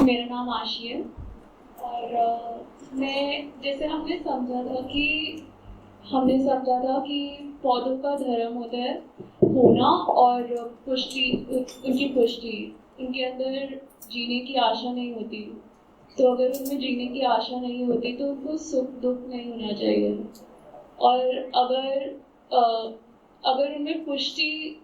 मेरा नाम आशी है और मैं जैसे हमने समझा था कि पौधों का धर्म होता है होना और पुष्टि, उनकी पुष्टि, उनके अंदर जीने की आशा नहीं होती। तो अगर उनमें जीने की आशा नहीं होती तो उनको सुख दुख नहीं होना चाहिए। और अगर उनमें पुष्टि,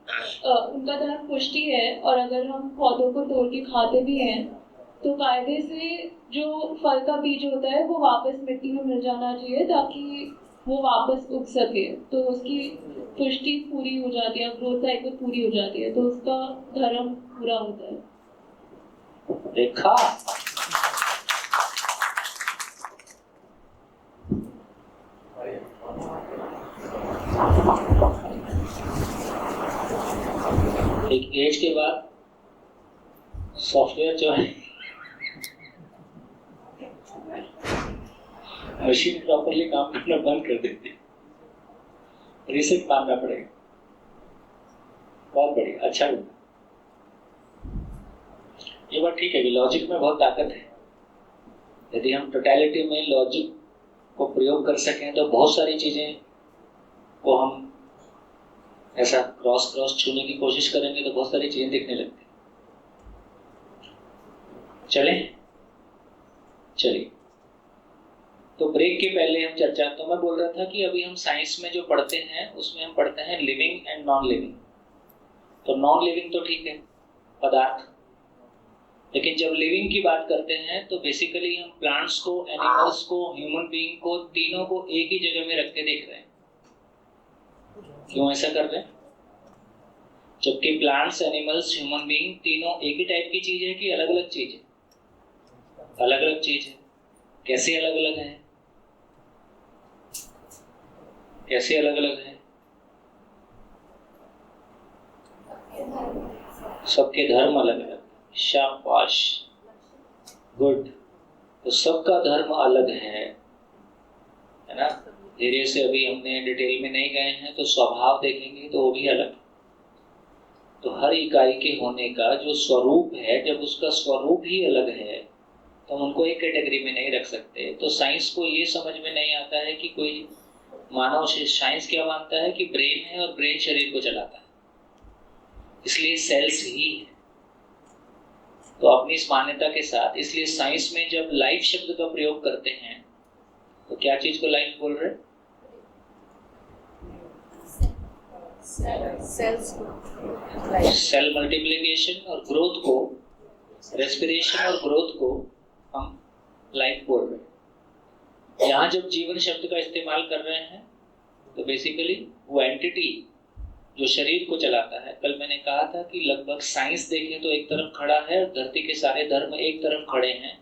उनका धर्म पुष्टि है और अगर हम पौधों को तोड़ के खाते भी हैं तो कायदे से जो फल का बीज होता है वो वापस मिट्टी में मिल जाना चाहिए ताकि वो वापस उग सके। तो उसकी पुष्टि पूरी हो जाती है, ग्रोथ साइकिल पूरी हो जाती है, तो उसका धर्म पूरा होता है। देखा, एक एज के बाद सॉफ्टवेयर जो है मशीन प्रॉपरली काम करना बंद कर देती है, रीसेट मारना पड़ेगा। बहुत बढ़िया, अच्छा हुआ। ये बात ठीक है कि लॉजिक में बहुत ताकत है। यदि हम टोटलिटी में लॉजिक को प्रयोग कर सकें तो बहुत सारी चीजें को हम ऐसा क्रॉस छूने की कोशिश करेंगे तो बहुत सारी चीजें दिखने लगती। चलिए तो ब्रेक के पहले हम चर्चा, तो मैं बोल रहा था कि अभी हम साइंस में जो पढ़ते हैं उसमें हम पढ़ते हैं लिविंग एंड नॉन लिविंग। तो नॉन लिविंग तो ठीक है, पदार्थ, लेकिन जब लिविंग की बात करते हैं तो बेसिकली हम प्लांट्स को, एनिमल्स को, ह्यूमन बीइंग को, तीनों को एक ही जगह में रख के देख रहे हैं। क्यों ऐसा कर रहे हैं? जबकि प्लांट्स, एनिमल्स, ह्यूमन बीइंग तीनों एक ही टाइप की चीज है कि अलग अलग चीज है? अलग अलग चीज है। कैसे अलग अलग है? कैसे अलग अलग है? सबके धर्म अलग अलग। शाबाश, गुड। तो सबका धर्म अलग है ना? धीरे से अभी हमने डिटेल में नहीं गए हैं तो स्वभाव देखेंगे तो वो भी अलग। तो हर इकाई के होने का जो स्वरूप है, जब उसका स्वरूप ही अलग है तो हम उनको एक कैटेगरी में नहीं रख सकते। तो साइंस को ये समझ में नहीं आता है कि कोई मानव, साइंस क्या मानता है कि ब्रेन है और ब्रेन शरीर को चलाता है, इसलिए सेल्स ही है। तो अपनी इस मान्यता के साथ, इसलिए साइंस में जब लाइफ शब्द का प्रयोग करते हैं तो क्या चीज को लाइफ बोल रहे? सेल मल्टीप्लिकेशन और ग्रोथ को, रेस्पिरेशन और ग्रोथ को हम लाइफ बोल रहे हैं। यहाँ जब जीवन शब्द का इस्तेमाल कर रहे हैं तो बेसिकली वो एंटिटी जो शरीर को चलाता है। कल मैंने कहा था कि लगभग साइंस देखें तो एक तरफ खड़ा है और धरती के सारे धर्म एक तरफ खड़े हैं,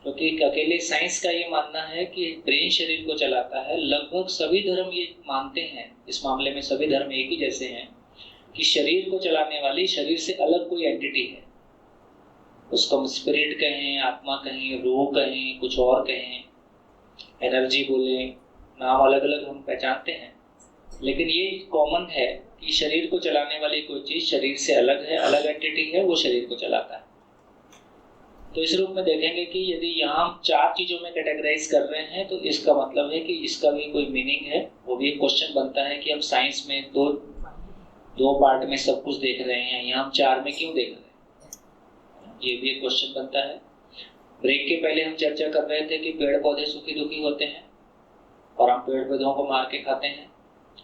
क्योंकि अकेले साइंस का ये मानना है कि ब्रेन शरीर को चलाता है। लगभग सभी धर्म ये मानते हैं, इस मामले में सभी धर्म एक ही जैसे हैं कि शरीर को चलाने वाली, शरीर से अलग कोई एंटिटी है। उसको हम स्पिरिट कहें, आत्मा कहें, रूह कहें, कुछ और कहें, एनर्जी बोले, नाम अलग अलग हम पहचानते हैं, लेकिन ये कॉमन है कि शरीर को चलाने वाली कोई चीज शरीर से अलग है, अलग एंटिटी है, वो शरीर को चलाता है। तो इस रूप में देखेंगे कि यदि यहाँ हम 4 चीजों में कैटेगराइज कर रहे हैं तो इसका मतलब है कि इसका भी कोई मीनिंग है। वो भी एक क्वेश्चन बनता है कि हम साइंस में दो पार्ट में सब कुछ देख रहे हैं, यहाँ हम 4 में क्यों देख रहे हैं? ये भी एक क्वेश्चन बनता है। ब्रेक के पहले हम चर्चा कर रहे थे कि पेड़ पौधे सुखी दुखी होते हैं और हम पेड़ पौधों को मार के खाते हैं,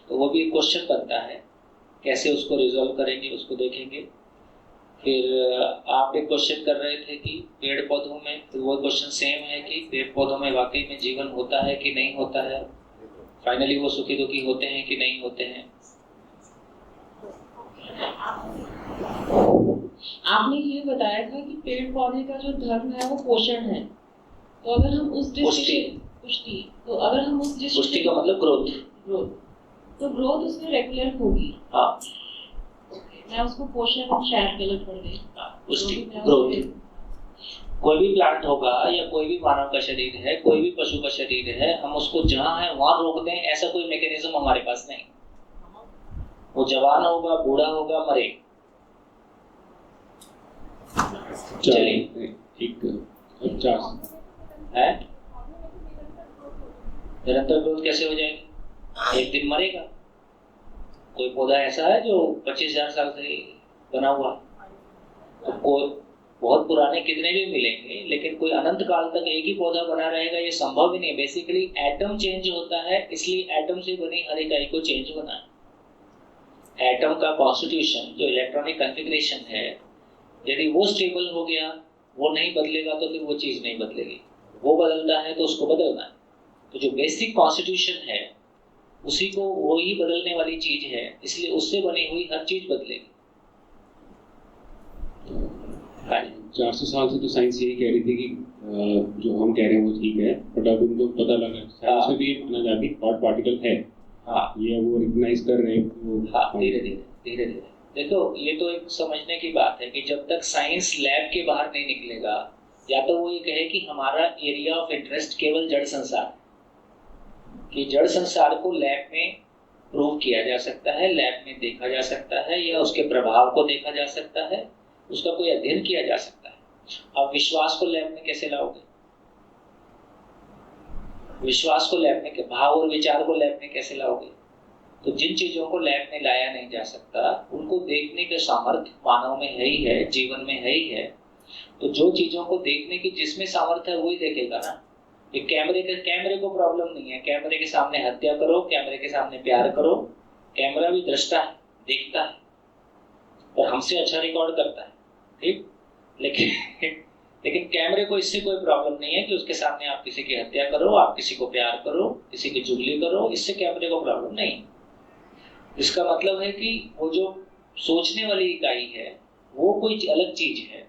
तो वो भी एक क्वेश्चन बनता है। कैसे उसको रिजॉल्व करेंगे, उसको देखेंगे। फिर आप एक क्वेश्चन कर रहे थे कि पेड़ पौधों में, तो वो क्वेश्चन सेम है कि पेड़ पौधों में वाकई में जीवन होता है कि नहीं होता है, फाइनली वो सुखी दुखी होते हैं कि नहीं होते हैं। आपने ये बताया था कि पेड़ पौधे का जो धर्म है वो पोषण है, तो अगर हम उस पुष्टि तो अगर हम उस पुष्टि का मतलब ग्रोथ, तो ग्रोथ उसमें रेगुलर होगी। हाँ, मैं उसको पोषण शायद गलत पढ़ गई। पुष्टि, ग्रोथ। कोई भी प्लांट होगा या कोई भी मानव का शरीर है, कोई भी पशु का शरीर है, हम उसको जहाँ है वहां रोक दें, ऐसा कोई मैकेनिज्म हमारे पास नहीं। वो जवान होगा, बूढ़ा होगा, मरेगा। चलिए, एक है। निरंतर ग्रोथ कैसे हो जाएगी? एक दिन मरेगा। कोई पौधा ऐसा है जो 25,000 साल से बना हुआ है, तो कोई बहुत पुराने कितने भी मिलेंगे, लेकिन कोई अनंत काल तक एक ही पौधा बना रहेगा, ये संभव ही नहीं। बेसिकली एटम चेंज होता है, इसलिए एटम से बनी हर इकाई को चेंज होना है। एटम का कॉन्स्टिट्यूशन, जो इलेक्ट्रॉनिक कॉन्फ़िगरेशन है, यदि वो स्टेबल हो गया, वो नहीं बदलेगा तो फिर वो चीज़ नहीं बदलेगी। वो बदलता है तो उसको बदलना है। तो जो बेसिक कॉन्स्टिट्यूशन है उसी को वही बदलने वाली चीज है, इसलिए उससे बनी हुई हर चीज बदलेगी। 400 साल से तो साइंस यही कह रही थी कि जो हम कह रहे हैं वो ठीक है, बट अब उनको पता लगा साइंस में भी माना जाता है हॉट पार्टिकल है। हाँ, ये वो रिकॉग्नाइज कर रहे हैं। हाँ, धीरे धीरे देखो, ये तो एक समझने की बात है कि जब तक साइंस लैब के बाहर नहीं निकलेगा, या तो वो ये कहे कि हमारा एरिया ऑफ इंटरेस्ट केवल जड़ संसार, कि जड़ संसार को लैब में प्रूव किया जा सकता है, लैब में देखा जा सकता है, या उसके प्रभाव को देखा जा सकता है, उसका कोई अध्ययन किया जा सकता है। अब विश्वास को लैब में कैसे लाओगे? विश्वास को लैब में, भाव और विचार को लैब में कैसे लाओगे? तो जिन चीजों को लैब में लाया नहीं जा सकता, उनको देखने के सामर्थ्य मानव में है ही है, जीवन में है ही है। तो जो चीजों को देखने की जिसमें सामर्थ्य है वही देखेगा ना। ये कैमरे को प्रॉब्लम नहीं है, कैमरे के सामने हत्या करो, कैमरे के सामने प्यार करो। कैमरा भी दृष्टा है, देखता है, और हमसे अच्छा रिकॉर्ड करता है, ठीक। लेकिन कैमरे को इससे कोई प्रॉब्लम नहीं है कि उसके सामने आप किसी की हत्या करो, आप किसी को प्यार करो, किसी की चुगली करो, इससे कैमरे को प्रॉब्लम नहीं। इसका मतलब है कि वो जो सोचने वाली इकाई है वो कोई अलग चीज है।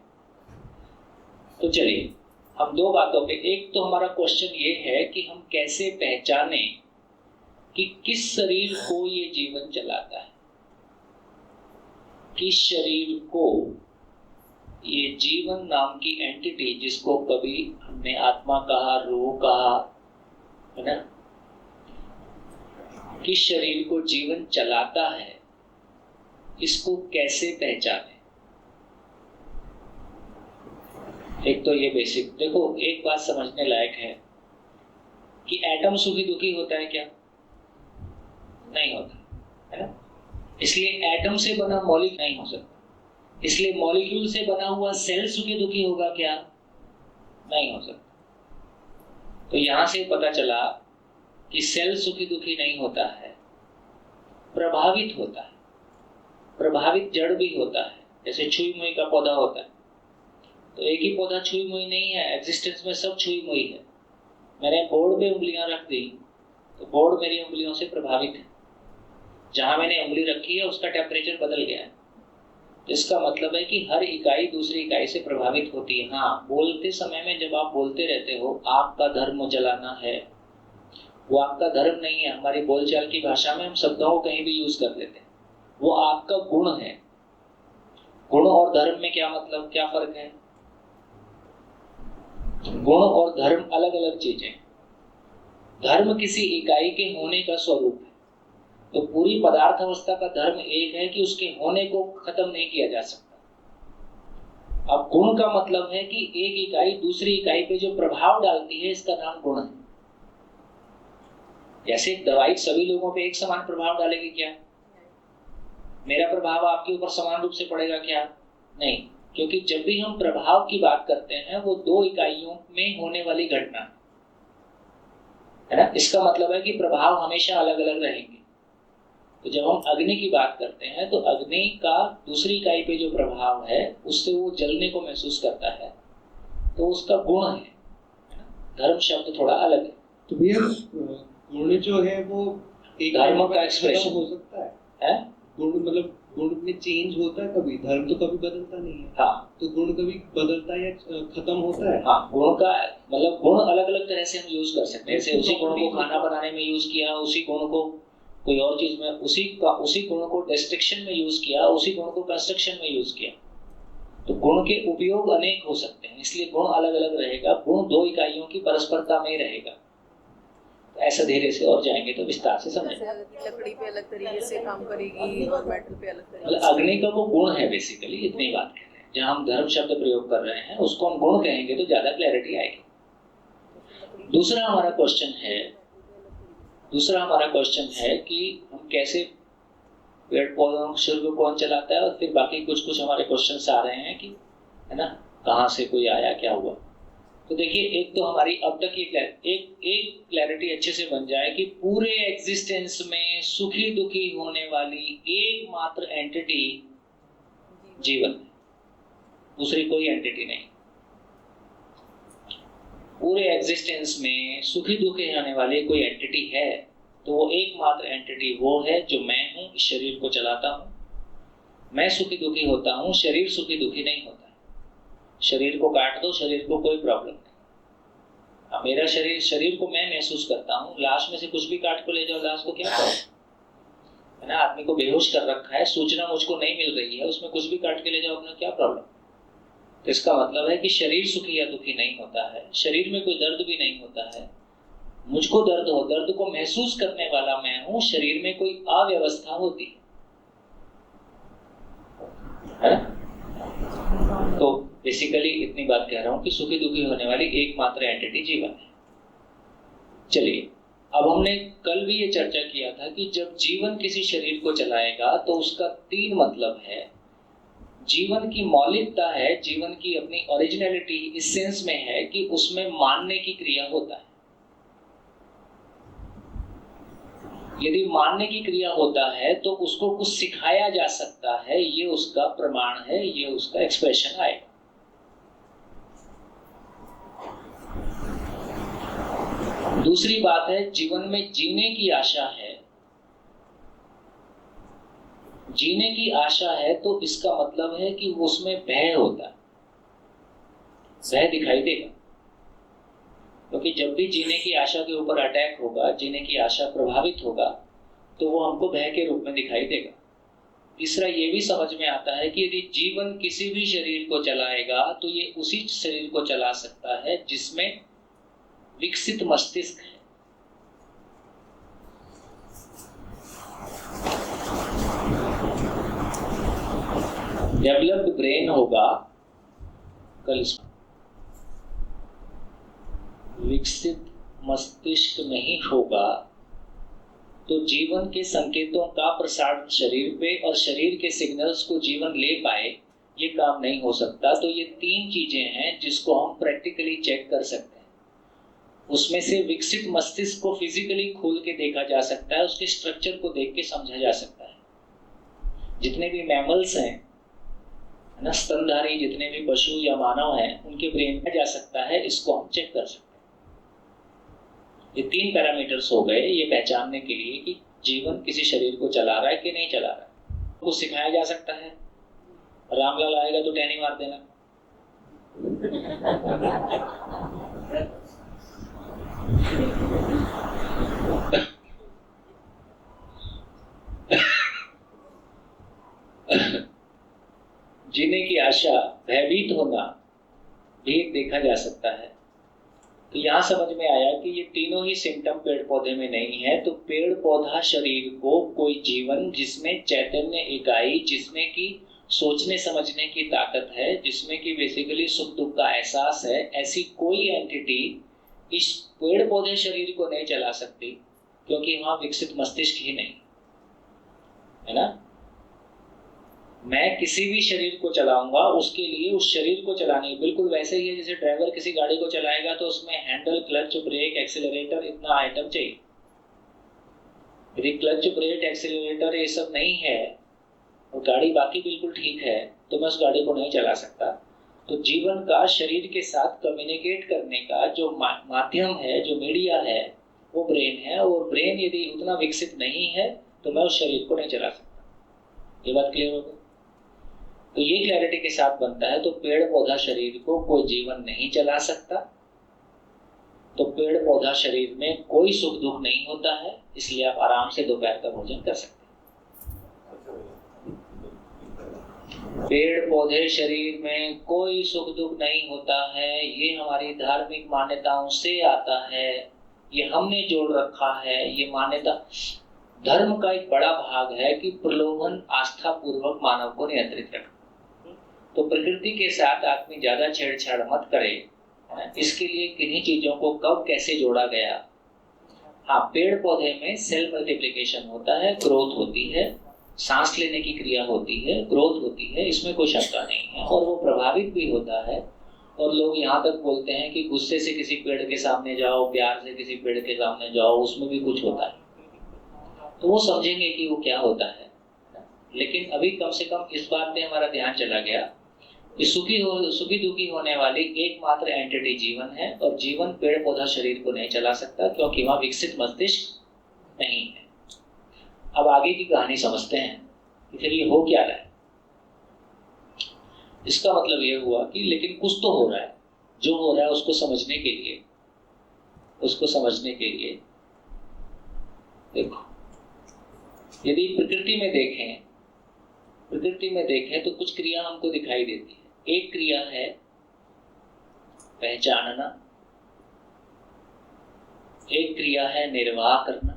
तो चलिए हम दो बातों पे, एक तो हमारा क्वेश्चन ये है कि हम कैसे पहचाने कि किस शरीर को ये जीवन चलाता है, किस शरीर को ये जीवन नाम की एंटिटी, जिसको कभी हमने आत्मा कहा, रूह कहा, है ना, किस शरीर को जीवन चलाता है, इसको कैसे पहचाने। एक तो ये बेसिक देखो, एक बात समझने लायक है कि एटम सुखी दुखी होता है क्या? नहीं होता, है ना। इसलिए एटम से बना मॉलिक्यूल नहीं हो सकता। इसलिए मॉलिक्यूल से बना हुआ सेल सुखी दुखी होगा क्या? नहीं हो सकता। तो यहां से पता चला कि सेल सुखी दुखी नहीं होता है, प्रभावित होता है। प्रभावित जड़ भी होता है, जैसे छुई मुई का पौधा होता है। तो एक ही पौधा छुई मुई नहीं है, एग्जिस्टेंस में सब छुई मुई है। मैंने बोर्ड पे उंगलियां रख दी तो बोर्ड मेरी उंगलियों से प्रभावित है। जहां मैंने उंगली रखी है उसका टेम्परेचर बदल गया है। इसका मतलब है कि हर इकाई दूसरी इकाई से प्रभावित होती है। हाँ, बोलते समय में जब आप बोलते रहते हो आपका धर्म जलाना है, वो आपका धर्म नहीं है। हमारी बोलचाल की भाषा में हम शब्दों को कहीं भी यूज कर लेते हैं, वो आपका गुण है। गुण और धर्म में क्या मतलब, क्या फर्क है? गुण और धर्म अलग अलग चीजें। धर्म किसी इकाई के होने का स्वरूप है। तो पूरी पदार्थ अवस्था का धर्म एक है कि उसके होने को खत्म नहीं किया जा सकता। अब गुण का मतलब है कि एक इकाई दूसरी इकाई पे जो प्रभाव डालती है, इसका नाम गुण है। जैसे दवाई सभी लोगों पे एक समान प्रभाव डालेगी क्या? मेरा प्रभाव आपके ऊपर समान रूप से पड़ेगा क्या? नहीं, क्योंकि जब भी हम प्रभाव की बात करते हैं वो दो इकाइयों में होने वाली घटना है ना। इसका मतलब है कि प्रभाव हमेशा अलग अलग रहेंगे। तो जब हम अग्नि की बात करते हैं तो अग्नि का दूसरी इकाई पे जो प्रभाव है उससे वो जलने को महसूस करता है, तो उसका गुण है ना। धर्म शब्द थोड़ा अलग है। तो भैया गुण जो है वो एक धर्म का एक्सप्रेशन हो सकता है? गुण मतलब गुण में चेंज होता है कभी, धर्म तो कभी बदलता नहीं है। हाँ, तो गुण कभी बदलता है या खत्म होता है? हाँ, गुण का मतलब गुण अलग अलग तरह से हम यूज कर सकते हैं। जैसे उसी गुण को खाना बनाने में यूज किया, उसी गुण को कोई और चीज में, उसी गुण को डिस्ट्रक्शन में यूज किया, उसी गुण को कंस्ट्रक्शन में यूज किया। तो गुण के उपयोग अनेक हो सकते हैं, इसलिए गुण अलग अलग रहेगा। गुण दो इकाइयों की परस्परता में रहेगा। ऐसा धीरे से और जाएंगे तो विस्तार से समझेंगे। लकड़ी पे अलग तरीके से काम करेगी और मेटल पे अलग तरीके से। मतलब अग्नि का वो गुण है बेसिकली, इतनी बात कह रहे हैं। जहाँ हम धर्म शब्द प्रयोग कर रहे हैं उसको हम गुण कहेंगे तो ज्यादा क्लैरिटी आएगी। दूसरा हमारा क्वेश्चन है कि हम कैसे पेड़ पौधों शुरू को कौन चलाता है, और फिर बाकी कुछ हमारे क्वेश्चंस आ रहे हैं कि है ना, कहाँ से कोई आया, क्या हुआ। तो देखिए, एक तो हमारी अब तक एक क्लैरिटी अच्छे से बन जाए कि पूरे एग्जिस्टेंस में सुखी दुखी होने वाली एकमात्र एंटिटी जीवन है, दूसरी कोई एंटिटी नहीं। पूरे एग्जिस्टेंस में सुखी दुखी होने वाली कोई एंटिटी है तो वो एकमात्र एंटिटी वो है जो मैं हूं, इस शरीर को चलाता हूं। मैं सुखी दुखी होता हूं, शरीर सुखी दुखी नहीं होता है। शरीर को काट दो, शरीर को कोई प्रॉब्लम नहीं। अब मेरा शरीर को मैं महसूस करता हूं, लाश में से कुछ भी काट को ले जाओ, लाश को क्या प्रॉब्लम है ना। आदमी को बेहोश कर रखा है, सूचना मुझको नहीं मिल रही है, उसमें कुछ भी काट के ले जाओ, अपना क्या प्रॉब्लम। तो इसका मतलब है कि शरीर सुखी या दुखी नहीं होता है, शरीर में कोई दर्द भी नहीं होता है। मुझको दर्द को महसूस करने वाला मैं हूं, शरीर में कोई अव्यवस्था होती है ना। तो बेसिकली इतनी बात कह रहा हूं कि सुखी दुखी होने वाली एकमात्र एंटिटी जीवन है। चलिए, अब हमने कल भी ये चर्चा किया था कि जब जीवन किसी शरीर को चलाएगा तो उसका 3 मतलब है। जीवन की मौलिकता है, जीवन की अपनी ओरिजिनलिटी इस सेंस में है कि उसमें मानने की क्रिया होता है। यदि मानने की क्रिया होता है तो उसको कुछ सिखाया जा सकता है, ये उसका प्रमाण है, ये उसका एक्सप्रेशन आएगा। दूसरी बात है, जीवन में जीने की आशा है। जीने की आशा है तो इसका मतलब है कि उसमें भय होता है, भय दिखाई देगा। क्योंकि जब भी जीने की आशा के ऊपर अटैक होगा, जीने की आशा प्रभावित होगा, तो वो हमको भय के रूप में दिखाई देगा। तीसरा ये भी समझ में आता है कि यदि जीवन किसी भी शरीर को चलाएगा तो ये उसी शरीर को चला सकता है जिसमें विकसित मस्तिष्क है। डेवलप्ड ब्रेन होगा, कल विकसित मस्तिष्क नहीं होगा तो जीवन के संकेतों का प्रसारण शरीर पे और शरीर के सिग्नल्स को जीवन ले पाए, ये काम नहीं हो सकता। तो ये 3 चीजें हैं जिसको हम प्रैक्टिकली चेक कर सकते हैं। उसमें से विकसित मस्तिष्क को फिजिकली खोल के देखा जा सकता है, उसके स्ट्रक्चर को देख के समझा जा सकता है। जितने भी मैमल्स हैं ना, स्तनधारी जितने भी पशु या मानव हैं, उनके ब्रेन में जा सकता है, इसको हम चेक कर सकते हैं। ये 3 पैरामीटर्स हो गए ये पहचानने के लिए कि जीवन किसी शरीर को चला रहा है कि नहीं चला रहा है। कुछ सिखाया जा सकता है। रामलाल आएगा तो टहनी मार देना। जीने की आशा, भयभीत होना भी देखा जा सकता है। तो यहां समझ में आया कि ये तीनों ही सिम्टम पेड़ पौधे में नहीं है। तो पेड़ पौधा शरीर को कोई जीवन जिसमें चैतन्य इकाई, जिसमें कि सोचने समझने की ताकत है, जिसमें कि बेसिकली सुख दुख का एहसास है, ऐसी कोई एंटिटी इस पेड़ पौधे शरीर को नहीं चला सकती, क्योंकि वहां विकसित मस्तिष्क ही नहीं है ना। मैं किसी भी शरीर को चलाऊंगा, उसके लिए उस शरीर को चलाने बिल्कुल वैसे ही है जैसे ड्राइवर किसी गाड़ी को चलाएगा तो उसमें हैंडल, क्लच, ब्रेक, एक्सीलरेटर, इतना आइटम चाहिए। यदि क्लच, ब्रेक, एक्सीलरेटर ये सब नहीं है और गाड़ी बाकी बिल्कुल ठीक है तो मैं उस गाड़ी को नहीं चला सकता। तो जीवन का शरीर के साथ कम्युनिकेट करने का जो माध्यम है, जो मीडिया है, वो ब्रेन है। और ब्रेन यदि उतना विकसित नहीं है तो मैं उस शरीर को नहीं चला सकता। ये बात क्लियर हो गई? तो ये क्लैरिटी के साथ बनता है। तो पेड़ पौधा शरीर को कोई जीवन नहीं चला सकता, तो पेड़ पौधा शरीर में कोई सुख दुख नहीं होता है, इसलिए आप आराम से दोपहर का भोजन कर सकते हैं। पेड़ पौधे शरीर में कोई सुख दुख नहीं होता है, ये हमारी धार्मिक मान्यताओं से आता है, ये हमने जोड़ रखा है। ये मान्यता धर्म का एक बड़ा भाग है कि प्रलोभन आस्था पूर्वक मानव को नियंत्रित रखना। तो प्रकृति के साथ आदमी ज्यादा छेड़छाड़ मत करे, है ना? इसके लिए किन्हीं चीजों को कब कैसे जोड़ा गया। हाँ, पेड़ पौधे में सेल मल्टीप्लिकेशन होता है, ग्रोथ होती है, सांस लेने की क्रिया होती है, ग्रोथ होती है, इसमें कोई शंका नहीं है, और वो प्रभावित भी होता है। और लोग यहाँ तक बोलते हैं कि गुस्से से किसी पेड़ के सामने जाओ, प्यार से किसी पेड़ के सामने जाओ, उसमें भी कुछ होता है, तो वो समझेंगे कि वो क्या होता है। लेकिन अभी कम से कम इस बात पे हमारा ध्यान चला गया कि सुखी दुखी होने वाली एकमात्र एंटिटी जीवन है, और जीवन पेड़ पौधा शरीर को नहीं चला सकता, क्योंकि वहां विकसित मस्तिष्क नहीं है। अब आगे की कहानी समझते हैं कि फिर ये हो क्या रहा है। इसका मतलब ये हुआ कि लेकिन कुछ तो हो रहा है, जो हो रहा है उसको समझने के लिए देखो, यदि प्रकृति में देखें तो कुछ क्रिया हमको दिखाई देती है। एक क्रिया है पहचानना, एक क्रिया है निर्वाह करना,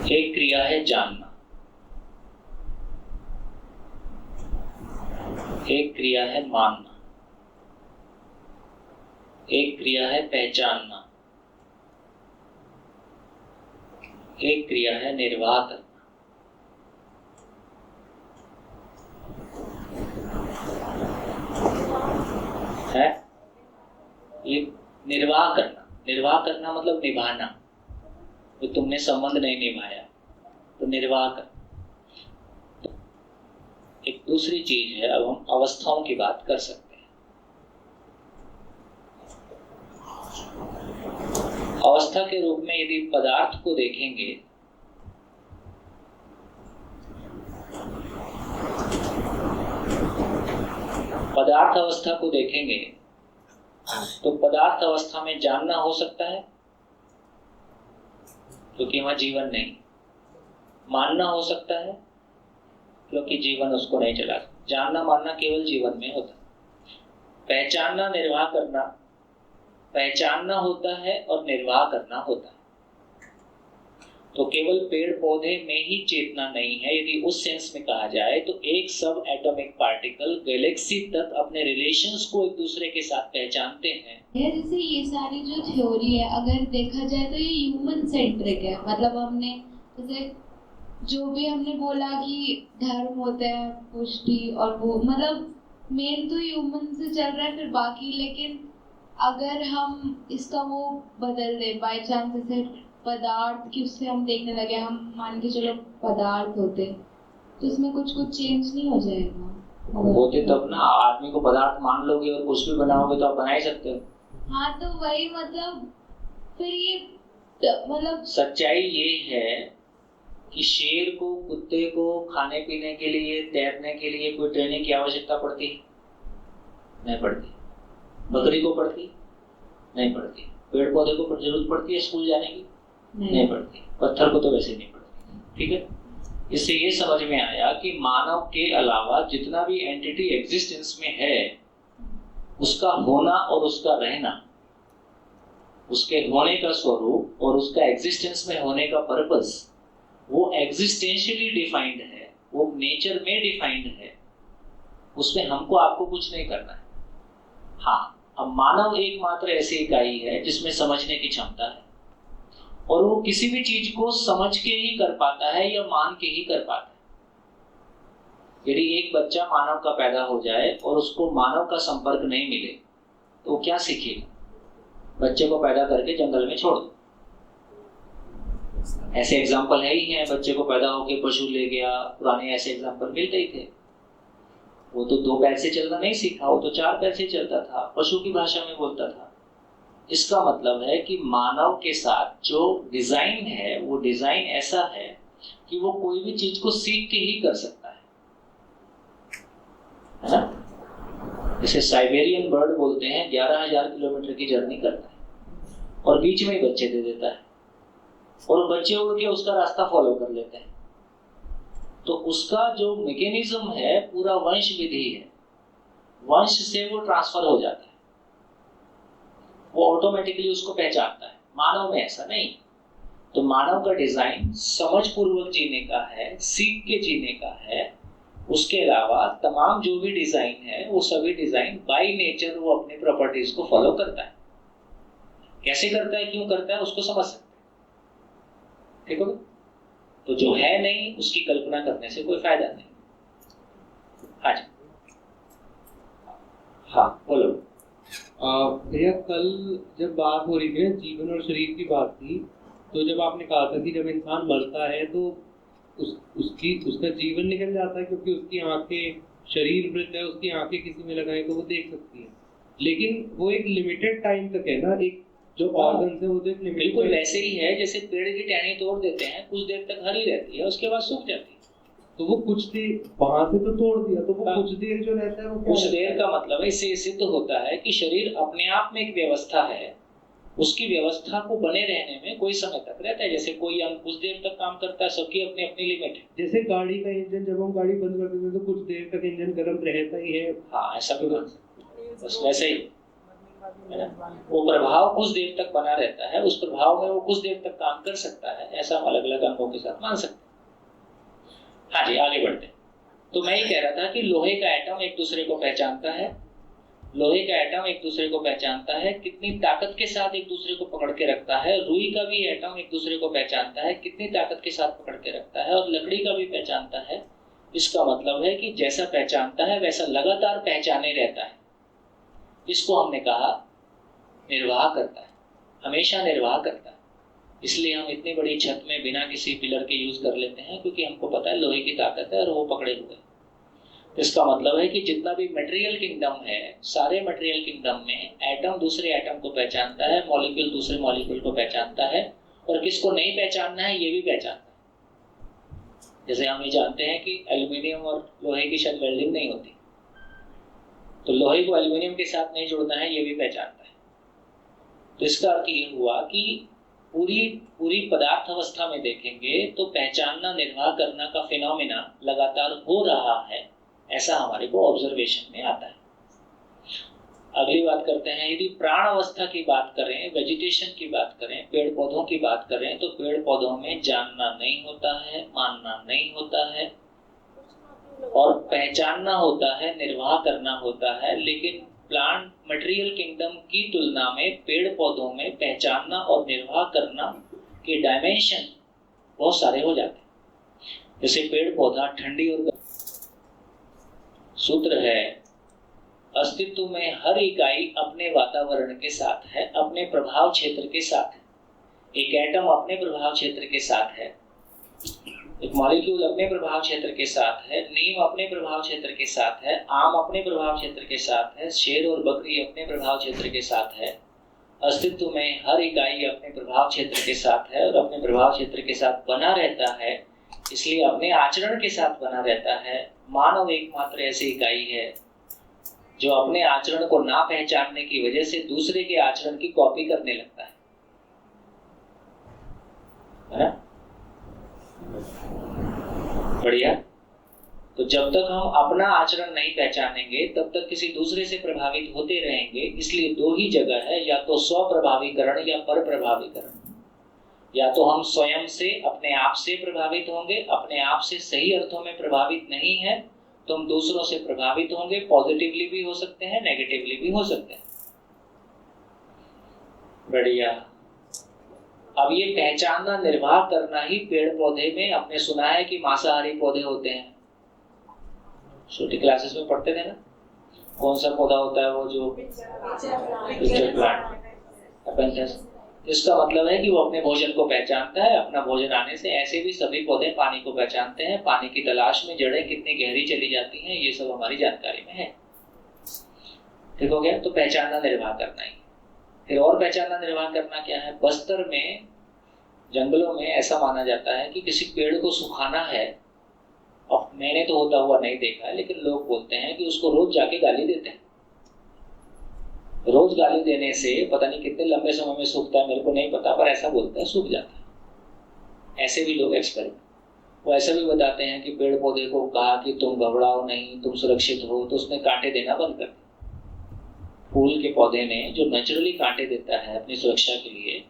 एक क्रिया है जानना, एक क्रिया है मानना, एक क्रिया है पहचानना, एक क्रिया है निर्वाह करना। है ये निर्वाह करना मतलब निभाना। तो तुमने संबंध नहीं निभाया तो निर्वाह कर। तो एक दूसरी चीज है, अब हम अवस्थाओं की बात कर सकते हैं। अवस्था के रूप में यदि पदार्थ को देखेंगे पदार्थ अवस्था को देखेंगे तो पदार्थ अवस्था में जानना हो सकता है क्योंकि वहां जीवन नहीं, मानना हो सकता है क्योंकि जीवन उसको नहीं चला। जानना मानना केवल जीवन में होता है। पहचानना निर्वाह करना, पहचानना होता है और निर्वाह करना होता है। तो केवल पेड़ पौधे में ही चेतना नहीं है। यदि उस सेंस में कहा जाए तो एक सब एटॉमिक पार्टिकल गैलेक्सी तक अपने रिलेशंस को एक दूसरे के साथ पहचानते हैं। जैसे ये सारी जो थ्योरी है अगर देखा जाए तो ये ह्यूमन सेंट्रिक है। मतलब हमने जैसे जो भी हमने बोला कि धर्म होता है पुष्टि और वो मतलब मेन तो ह्यूमन से चल रहा है फिर बाकी। लेकिन अगर हम इसका वो बदल दे बाय चांस जैसे पदार्थ की उससे हम देखने लगे, हम मान के चलो पदार्थ होते तो इसमें कुछ चेंज नहीं हो जाएगा। होते तब ना, आदमी को पदार्थ मान लोगे और कुछ भी बनाओगे तो आप बना ही सकते हो। हाँ तो वही मतलब फिर ये मतलब सच्चाई ये है कि शेर को, कुत्ते को खाने पीने के लिए, तैरने के लिए कोई ट्रेनिंग की आवश्यकता पड़ती नहीं पड़ती। बकरी को पड़ती नहीं पड़ती। पेड़ पौधे को जरूरत पड़ती है स्कूल जाने की नहीं पड़ती। पत्थर को तो वैसे नहीं पड़ती। ठीक है, इससे ये समझ में आया कि मानव के अलावा जितना भी एंटिटी एग्जिस्टेंस में है उसका होना और उसका रहना, उसके होने का स्वरूप और उसका एग्जिस्टेंस में होने का पर्पस वो एग्जिस्टेंशियली डिफाइंड है, वो नेचर में डिफाइंड है। उसमें हमको आपको कुछ नहीं करना है। हाँ, अब मानव एकमात्र ऐसी इकाई है जिसमें समझने की क्षमता है और वो किसी भी चीज को समझ के ही कर पाता है या मान के ही कर पाता है। यदि एक बच्चा मानव का पैदा हो जाए और उसको मानव का संपर्क नहीं मिले तो वो क्या सीखेगा? बच्चे को पैदा करके जंगल में छोड़ दो। ऐसे एग्जाम्पल है ही हैं। बच्चे को पैदा होके पशु ले गया, पुराने ऐसे एग्जाम्पल मिलते ही थे। वो तो 2 पैर से चलना नहीं सीखा, वो तो 4 पैर से चलता था, पशु की भाषा में बोलता था। इसका मतलब है कि मानव के साथ जो डिजाइन है वो डिजाइन ऐसा है कि वो कोई भी चीज को सीख के ही कर सकता है ना? जैसे साइबेरियन बर्ड बोलते हैं 11,000 किलोमीटर की जर्नी करता है और बीच में ही बच्चे दे देता है और बच्चे उड़ के उसका रास्ता फॉलो कर लेते हैं। तो उसका जो मैकेनिज्म है पूरा वंश विधि है, वंश से वो ट्रांसफर हो जाता है, वो ऑटोमेटिकली उसको पहचानता है। मानव में ऐसा नहीं। तो मानव का डिजाइन समझ पूर्वक जीने का है, सीख के जीने का है। उसके अलावा तमाम जो भी डिजाइन है वो सभी डिजाइन बाय नेचर वो अपने प्रॉपर्टीज को फॉलो करता है। कैसे करता है, क्यों करता है, उसको समझ सकते हैं। ठीक हो? तो जो है नहीं उसकी कल्पना करने से कोई फायदा नहीं। हाँ जी, हाँ बोलो। भैया कल जब बात हो रही थी ना जीवन और शरीर की बात थी, तो जब आपने कहा था कि जब इंसान मरता है तो उसका जीवन निकल जाता है, क्योंकि उसकी आंखें, शरीर मृत है, उसकी आंखें किसी में लगाएं तो वो देख सकती है, लेकिन वो एक लिमिटेड टाइम तक है ना, एक जो ऑर्गन्स है वो तो एक लिमिटेड। बिल्कुल वैसे ही है जैसे पेड़ की टहनी तोड़ देते हैं, कुछ देर तक हरी रहती है, उसके बाद सूख जाती है। तो वो कुछ देर वहां से तो तोड़ दिया, तो वो कुछ देर जो रहता है वो कुछ देर का मतलब है, इससे सिद्ध होता है कि शरीर अपने आप में एक व्यवस्था है, उसकी व्यवस्था को बने रहने में कोई समय तक रहता है। जैसे कोई अंग कुछ देर तक काम करता है, सबकी अपनी अपनी लिमिट है। जैसे गाड़ी का इंजन, जब हम गाड़ी बंद कर देते हैं तो कुछ देर तक इंजन गर्म रहता ही है। हाँ, ऐसा भी मान सकते हैं, बस वैसे ही है ना। वो प्रभाव कुछ देर तक बना रहता है, उस प्रभाव में वो कुछ देर तक काम कर सकता है, ऐसा हम अलग अलग अंगों के साथ मान सकते हैं। हाँ जी, आगे बढ़ते हैं। तो मैं ये कह रहा था कि लोहे का एटम एक दूसरे को पहचानता है, लोहे का एटम एक दूसरे को पहचानता है, कितनी ताकत के साथ एक दूसरे को पकड़ के रखता है। रुई का भी एटम एक दूसरे को पहचानता है, कितनी ताकत के साथ पकड़ के रखता है, और लकड़ी का भी पहचानता है। इसका मतलब है कि जैसा पहचानता है वैसा लगातार पहचाने रहता है। इसको हमने कहा निर्वाह करता है, हमेशा निर्वाह करता है। इसलिए हम इतनी बड़ी छत में बिना किसी पिलर के यूज कर लेते हैं, क्योंकि हमको पता है लोहे की ताकत है और वो पकड़े हुए हैं। तो इसका मतलब है कि जितना भी मटेरियल किंगडम है, सारे मटेरियल किंगडम में एटम दूसरे एटम को पहचानता है, मॉलिक्यूल दूसरे मॉलिक्यूल को पहचानता है, और किसको नहीं पहचानना है ये भी पहचानता है। जैसे हम ये जानते हैं कि एल्यूमिनियम और लोहे की शायद वेल्डिंग नहीं होती, तो लोहे को एल्यूमिनियम के साथ नहीं जोड़ना है ये भी पहचानता है। तो इसका अर्थ ये हुआ कि पूरी पदार्थ अवस्था में देखेंगे तो पहचानना, निर्वाह करना का फिनोमेना लगातार हो रहा है, ऐसा हमारे को ऑब्जर्वेशन में आता है। अगली बात करते हैं, यदि प्राण अवस्था की बात करें, वेजिटेशन की बात करें, पेड़ पौधों की बात करें, तो पेड़ पौधों में जानना नहीं होता है, मानना नहीं होता है, और पहचानना होता है, निर्वाह करना होता है। लेकिन प्लांट मटेरियल किंगडम की तुलना में पेड़ पौधों में पहचानना और निर्वाह करना के डायमेंशन बहुत सारे हो जाते हैं। जैसे पेड़ पौधा ठंडी और सूत्र है, अस्तित्व में हर इकाई अपने वातावरण के साथ है, अपने प्रभाव क्षेत्र के साथ है। एक एटम अपने प्रभाव क्षेत्र के साथ है, एक मॉलिक्यूल अपने प्रभाव क्षेत्र के साथ है, नीम अपने प्रभाव क्षेत्र के साथ है, आम अपने प्रभाव क्षेत्र के साथ है, शेर और बकरी अपने प्रभाव क्षेत्र के साथ है। अस्तित्व में हर इकाई अपने प्रभाव क्षेत्र के साथ है और अपने प्रभाव क्षेत्र के साथ बना रहता है, इसलिए अपने आचरण के साथ बना रहता है। मानव एकमात्र ऐसी इकाई है जो अपने आचरण को ना पहचानने की वजह से दूसरे के आचरण की कॉपी करने लगता है ना? बढ़िया। तो जब तक हम अपना आचरण नहीं पहचानेंगे तब तक किसी दूसरे से प्रभावित होते रहेंगे। इसलिए दो ही जगह है, या तो स्व प्रभावीकरण या पर प्रभावीकरण। या तो हम स्वयं से, अपने आप से प्रभावित होंगे, अपने आप से सही अर्थों में प्रभावित नहीं है तो हम दूसरों से प्रभावित होंगे। पॉजिटिवली भी हो सकते हैं, नेगेटिवली भी हो सकते हैं। बढ़िया। अब ये पहचानना, निर्वाह करना ही पेड़ पौधे में, आपने सुना है कि मांसाहारी पौधे होते हैं, छोटी क्लासेस में पढ़ते थे ना। कौन सा पौधा होता है वो जो पिक्चर प्लांट। इसका मतलब है कि वो अपने भोजन को पहचानता है। अपना भोजन आने से, ऐसे भी सभी पौधे पानी को पहचानते हैं। पानी की तलाश में जड़ें कितनी गहरी चली जाती हैं ये सब हमारी जानकारी में है। ठीक हो गया? तो पहचानना, निर्वाह करना ही। फिर और पहचानना, निर्वाह करना क्या है? बस्तर में जंगलों में ऐसा माना जाता है कि किसी पेड़ को सुखाना है। अब मैंने तो होता हुआ नहीं देखा है, लेकिन लोग बोलते हैं कि उसको रोज जाके गाली देते हैं। रोज गाली देने से पता नहीं कितने लंबे समय में सूखता है, मेरे को नहीं पता, पर ऐसा बोलते हैं सूख जाता है। ऐसे भी लोग एक्सपेरिमेंट। वो ऐसा भी बताते हैं कि पेड़ पौधे को कहा कि तुम घबराओ नहीं, तुम सुरक्षित हो, तो उसने कांटे देना बंद कर दिया। फूल के पौधे ने जो नेचुरली कांटे देता है अपनी सुरक्षा के लिए,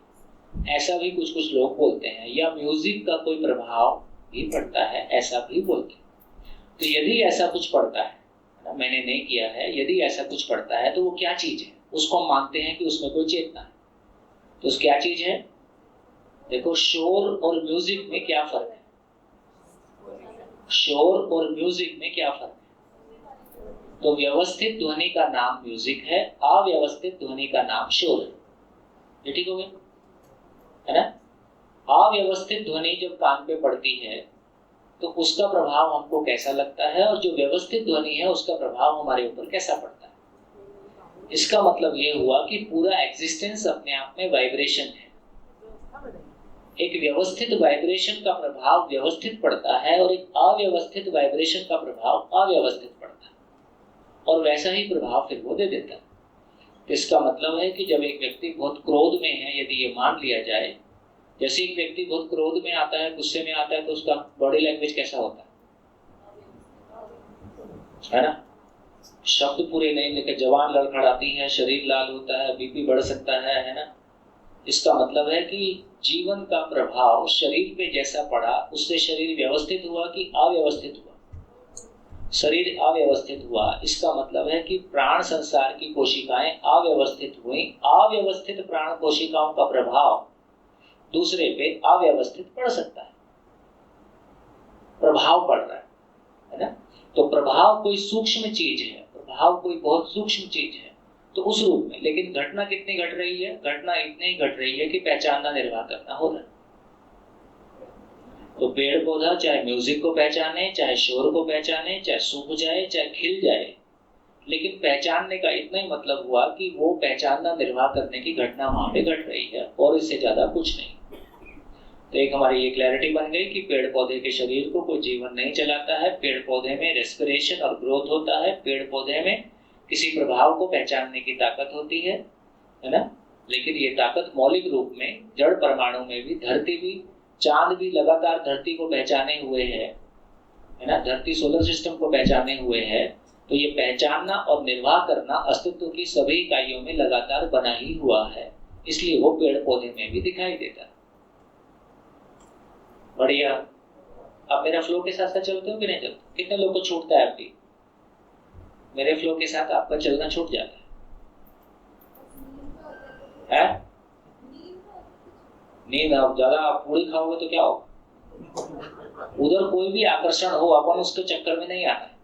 ऐसा भी कुछ कुछ लोग बोलते हैं। या म्यूजिक का कोई प्रभाव भी पड़ता है, ऐसा भी बोलते हैं। तो यदि ऐसा कुछ पड़ता है, मैंने नहीं किया है, यदि ऐसा कुछ पड़ता है तो वो क्या चीज है? उसको हम मानते हैं कि उसमें कोई चेतना है। तो उस क्या चीज है? देखो, शोर और म्यूजिक में क्या फर्क है? शोर और म्यूजिक में क्या फर्क है? तो व्यवस्थित ध्वनि का नाम म्यूजिक है, अव्यवस्थित ध्वनि का नाम शोर है। ये ठीक हो गया है ना? अव्यवस्थित ध्वनि जब कान पे पड़ती है तो उसका प्रभाव हमको कैसा लगता है, और जो व्यवस्थित ध्वनि है उसका प्रभाव हमारे ऊपर कैसा पड़ता है? इसका मतलब ये हुआ कि पूरा एग्जिस्टेंस अपने आप में वाइब्रेशन है। एक व्यवस्थित वाइब्रेशन का प्रभाव व्यवस्थित पड़ता है और एक अव्यवस्थित वाइब्रेशन का प्रभाव अव्यवस्थित पड़ता है, और वैसा ही प्रभाव फिर वो दे देता है। तो इसका मतलब है कि जब एक व्यक्ति बहुत क्रोध में है, यदि ये मान लिया जाए, जैसे एक व्यक्ति बहुत क्रोध में आता है, गुस्से में आता है, तो उसका बॉडी लैंग्वेज कैसा होता है ना? शब्द पूरे नहीं, लेकिन जवान लड़खड़ाती है, शरीर लाल होता है, बीपी बढ़ सकता है ना? इसका मतलब है कि जीवन का प्रभाव शरीर पे जैसा पड़ा, उससे शरीर व्यवस्थित हुआ कि अव्यवस्थित हुआ? शरीर अव्यवस्थित हुआ। इसका मतलब है कि प्राण संसार की कोशिकाएं अव्यवस्थित हुई। अव्यवस्थित प्राण कोशिकाओं का प्रभाव दूसरे पे अव्यवस्थित पड़ सकता है, प्रभाव पड़ रहा है ना? तो प्रभाव कोई सूक्ष्म चीज है, प्रभाव कोई बहुत सूक्ष्म चीज है, तो उस रूप में। लेकिन घटना कितनी घट रही है? घटना इतनी ही घट रही है कि पहचानना, निर्वाह करना हो रहा है। तो पेड़ पौधा चाहे म्यूजिक को पहचाने, चाहे शोर को पहचाने, चाहे सूख जाए, चाहे खिल जाए, लेकिन पहचानने का इतना ही मतलब हुआ कि वो पहचानना, निर्वाह करने की घटना वहां पे घट रही है, और इससे ज्यादा कुछ नहीं। तो एक हमारी ये क्लैरिटी बन गई कि पेड़ पौधे के शरीर को कोई जीवन नहीं चलाता है। पेड़ पौधे में रेस्पिरेशन और ग्रोथ होता है। पेड़ पौधे में किसी प्रभाव को पहचानने की ताकत होती है ना? लेकिन ये ताकत मौलिक रूप में जड़ परमाणु में भी, धरती भी, चांद भी लगातार धरती को पहचाने हुए है ना? धरती सोलर सिस्टम को पहचाने हुए है। तो ये पहचानना और निर्वाह करना अस्तित्व की सभी इकाइयों में लगातार बना ही हुआ है, इसलिए वो पेड़ पौधे में भी दिखाई देता है। बढ़िया। अब मेरा फ्लो के साथ साथ चलते हो कि नहीं चलते? कितने लोग को छूटता है? अभी मेरे फ्लो के साथ आपका चलना छूट जाता है? नींद आप ज्यादा आप पूरी खाओगे तो क्या होगा? उधर कोई भी आकर्षण हो, अपन उसके चक्कर में नहीं आना है।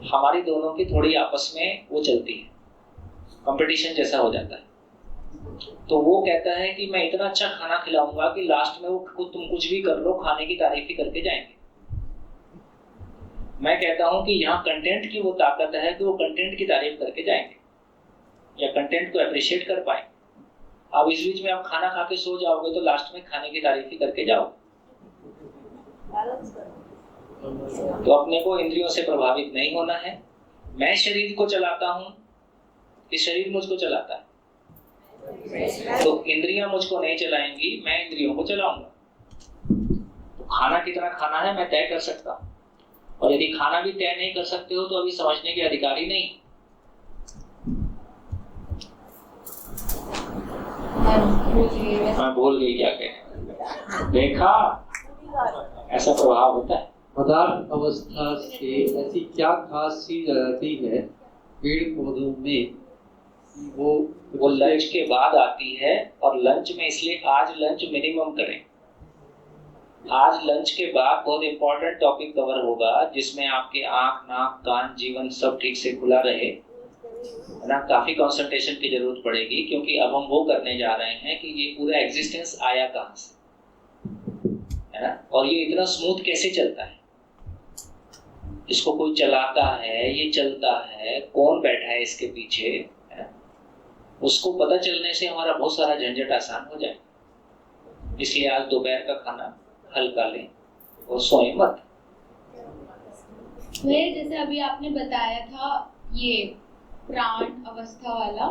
हमारी दोनों की थोड़ी आपस में वो चलती है, कंपटीशन जैसा हो जाता है। तो वो कहता है कि मैं इतना अच्छा खाना खिलाऊंगा कि लास्ट में वो तुम कुछ भी कर लो, खाने की तारीफ ही करके जाएंगे। मैं कहता हूं कि यहाँ कंटेंट की वो ताकत है कि वो कंटेंट की तारीफ करके जाएंगे या कंटेंट को अप्रिशिएट कर पाएंगे। अब इस बीच में आप खाना खा के सो जाओगे तो लास्ट में खाने की तारीफ ही करके जाओ। तो अपने को इंद्रियों से प्रभावित नहीं होना है। मैं शरीर को चलाता हूं कि शरीर मुझको चलाता है? तो इंद्रियां मुझको नहीं चलाएंगी, मैं इंद्रियों को चलाऊंगा। तो खाना कितना खाना है मैं तय कर सकता हूं, और यदि खाना भी तय नहीं कर सकते हो तो अभी समझने के अधिकारी नहीं। मैं भूल गई क्या कहने। देखा, ऐसा प्रभाव होता है। पदार्थ अवस्था से ऐसी क्या खास चीज आ जाती है पेड़ पौधों में? वो लंच के बाद आती है, और लंच में इसलिए आज लंच मिनिमम करें। आज लंच के बाद बहुत इंपॉर्टेंट टॉपिक कवर होगा जिसमें आपके आंख, नाक, कान, जीवन सब ठीक से खुला रहे, है ना? काफी कंसंट्रेशन की जरूरत पड़ेगी, क्योंकि अब हम वो करने जा रहे हैं कि ये पूरा एग्जिस्टेंस आया कहां से, है ना? और ये इतना स्मूथ कैसे चलता है? इसको कोई चलाता है, ये चलता है, कौन बैठा है इसके पीछे, है ना? उसको पता चलने से हमारा बहुत सारा झंझट आसान हो जाए। इसलिए आज दोपहर का खाना हल्का लें और सोए मत। जैसे अभी आपने बताया था ये प्राण अवस्था वाला,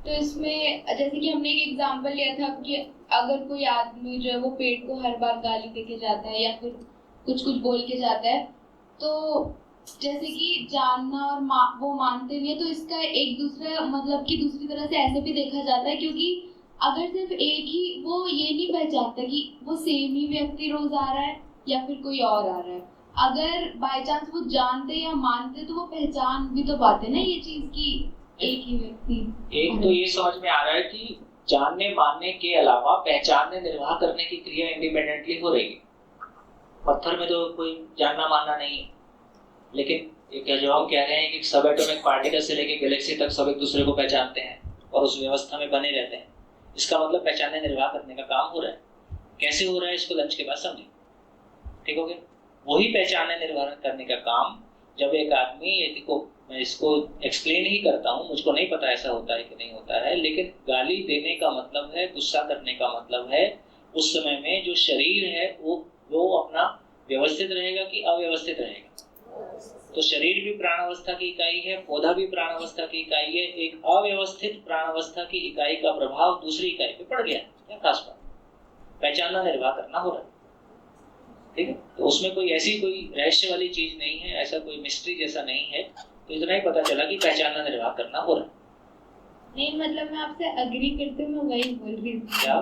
तो इसमें जैसे कि हमने एक एग्जांपल लिया था कि अगर कोई आदमी जो है वो पेट को हर बार गाली देके जाता है, या फिर कुछ कुछ बोल के जाता है। तो जैसे कि जानना और वो मानते नहीं है, तो इसका एक दूसरा मतलब कि दूसरी तरह से ऐसे भी देखा जाता है, क्योंकि अगर सिर्फ एक ही, वो ये नहीं पहचानता कि वो सेम ही व्यक्ति रोज आ रहा है या फिर कोई और आ रहा है। अगर बाय चांस वो जानते या मानते तो वो पहचान भी तो पाते ना ये चीज की एक ही व्यक्ति। एक तो ये समझ में आ रहा है कि जानने मानने के अलावा पहचानने निर्वाह करने की क्रिया इंडिपेंडेंटली हो रही है। पत्थर में तो कोई जानना मानना नहीं है, लेकिन ये जो हम कह रहे हैं कि सब एटॉमिक पार्टिकल से लेकर गैलेक्सी तक सब एक दूसरे को पहचानते हैं और उस व्यवस्था में बने रहते हैं, इसका मतलब पहचानने निर्वाह करने का काम हो रहा है। कैसे हो रहा है इसको लंच के बाद समझें, ठीक हो गया? वही पहचानने निर्वाह करने का काम जब एक आदमी, यदि को मैं इसको एक्सप्लेन ही करता हूँ, मुझको नहीं पता ऐसा होता है कि नहीं होता है, लेकिन गाली देने का मतलब है, गुस्सा करने का मतलब है उस समय में जो शरीर है वो अपना व्यवस्थित रहेगा कि अव्यवस्थित रहेगा। तो शरीर भी प्राणावस्था की इकाई है, पौधा भी प्राणावस्था की इकाई है। एक अव्यवस्थित प्राणावस्था की इकाई का प्रभाव दूसरी इकाई पे पड़ गया, क्या खास बात? पहचानना निर्वाह करना हो रहा है, ठीक है? तो उसमें कोई ऐसी कोई रहस्य वाली चीज नहीं है, ऐसा कोई मिस्ट्री जैसा नहीं है। तो इतना ही पता चला कि पहचानना निर्वाह करना हो रहा है। नहीं मतलब मैं आपसे अग्री करती हूँ, मैं वही बोल रही थी। क्या?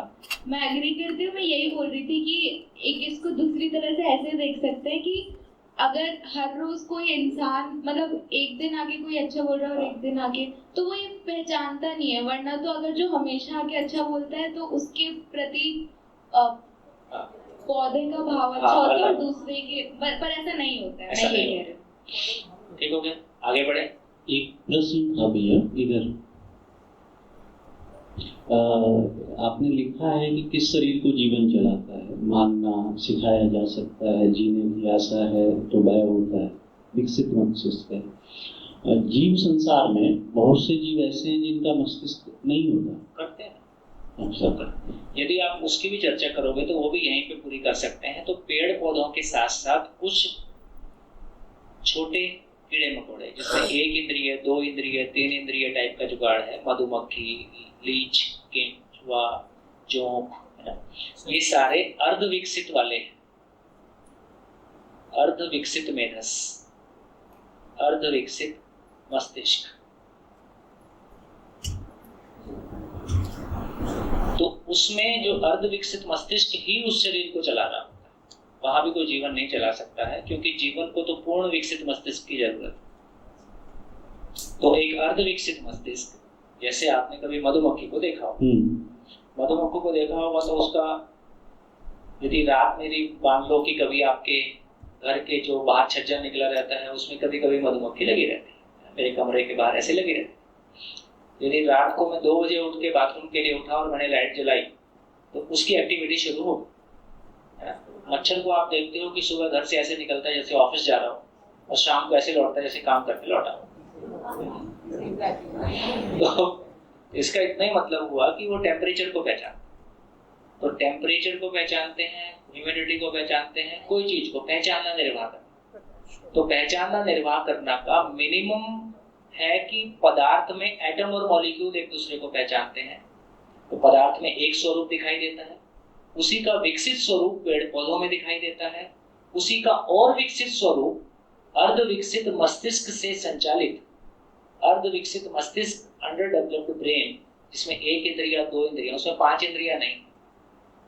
मैं अग्री करती हूँ, मैं यही बोल रही थी कि एक इसको दूसरी तरह से ऐसे देख सकते हैं कि अगर हर रोज कोई इंसान मतलब एक दिन आके कोई अच्छा बोल रहा है और एक दिन आके, तो वो ये पहचानता नहीं है। वरना तो अगर जो हमेशा आके अच्छा बोलता है तो उसके प्रति पौधे का भाव अच्छा होता है और दूसरे के पर ऐसा नहीं होता है। मैं ये कह रही हूँ। ठीक हो गया, आगे बढ़े। एक प्रश्न था भैया इधर, आपने लिखा है कि किस शरीर को जीवन चलाता है, मानना सिखाया जा सकता है, जीने की आशा है तो भय होता है, विकसित मस्तिष्क है। जीव संसार में बहुत से जीव ऐसे हैं जिनका मस्तिष्क नहीं होता। करते हैं। अच्छा, यदि आप उसकी भी चर्चा करोगे तो वो भी यहीं पे पूरी कर सकते हैं। तो पेड़ पौधों के साथ साथ कुछ छोटे कीड़े मकोड़े, जिसमें 1 इंद्रिय, 2 इंद्रिय, 3 इंद्रिय टाइप का जुगाड़ है, मधुमक्खी, लीच, केंचुआ, जोंक, है ना, ये सारे अर्ध विकसित वाले हैं। अर्ध विकसित मेधस, अर्ध विकसित मस्तिष्क। तो उसमें जो अर्ध विकसित मस्तिष्क ही उस शरीर को चला रहा होता है, वहां भी कोई जीवन नहीं चला सकता है, क्योंकि जीवन को तो पूर्ण विकसित मस्तिष्क की जरूरत है। तो एक अर्ध विकसित मस्तिष्क, जैसे आपने कभी मधुमक्खी को देखा हो, मधुमक्खी को देखा होगा तो उसका, यदि रात मेरी मान लो कि कभी आपके घर के जो बाहर छज्जा निकला रहता है उसमें कभी कभी मधुमक्खी लगी रहती है, मेरे कमरे के बाहर ऐसे लगी रहती है। यदि रात को मैं 2 बजे उठ के बाथरूम के लिए उठा और मैंने लाइट जलाई तो उसकी एक्टिविटी शुरू हो, है ना। मच्छर को आप देखते हो कि सुबह घर से ऐसे निकलता है जैसे ऑफिस जा रहा हो, और शाम को ऐसे लौटता है जैसे काम करके लौटा हो। तो इसका इतना ही मतलब हुआ कि वो टेम्परेचर को पहचानते, तो टेम्परेचर को पहचानते हैं, ह्यूमिडिटी को पहचानते हैं, कोई चीज को पहचानना निर्वाह करना। तो पहचानना निर्वाह करना का मिनिमम है कि पदार्थ में एटम और मॉलिक्यूल एक दूसरे को पहचानते हैं। तो पदार्थ में एक स्वरूप दिखाई देता है, उसी का विकसित स्वरूप पेड़ पौधों में दिखाई देता है, उसी का और विकसित स्वरूप अर्ध विकसित मस्तिष्क से संचालित, अर्ध विकसित मस्तिष्क, अंडर डेवलप्ड ब्रेन, जिसमें 1 इंद्रिया 2 इंद्रिया, उसमें 5 इंद्रिया नहीं,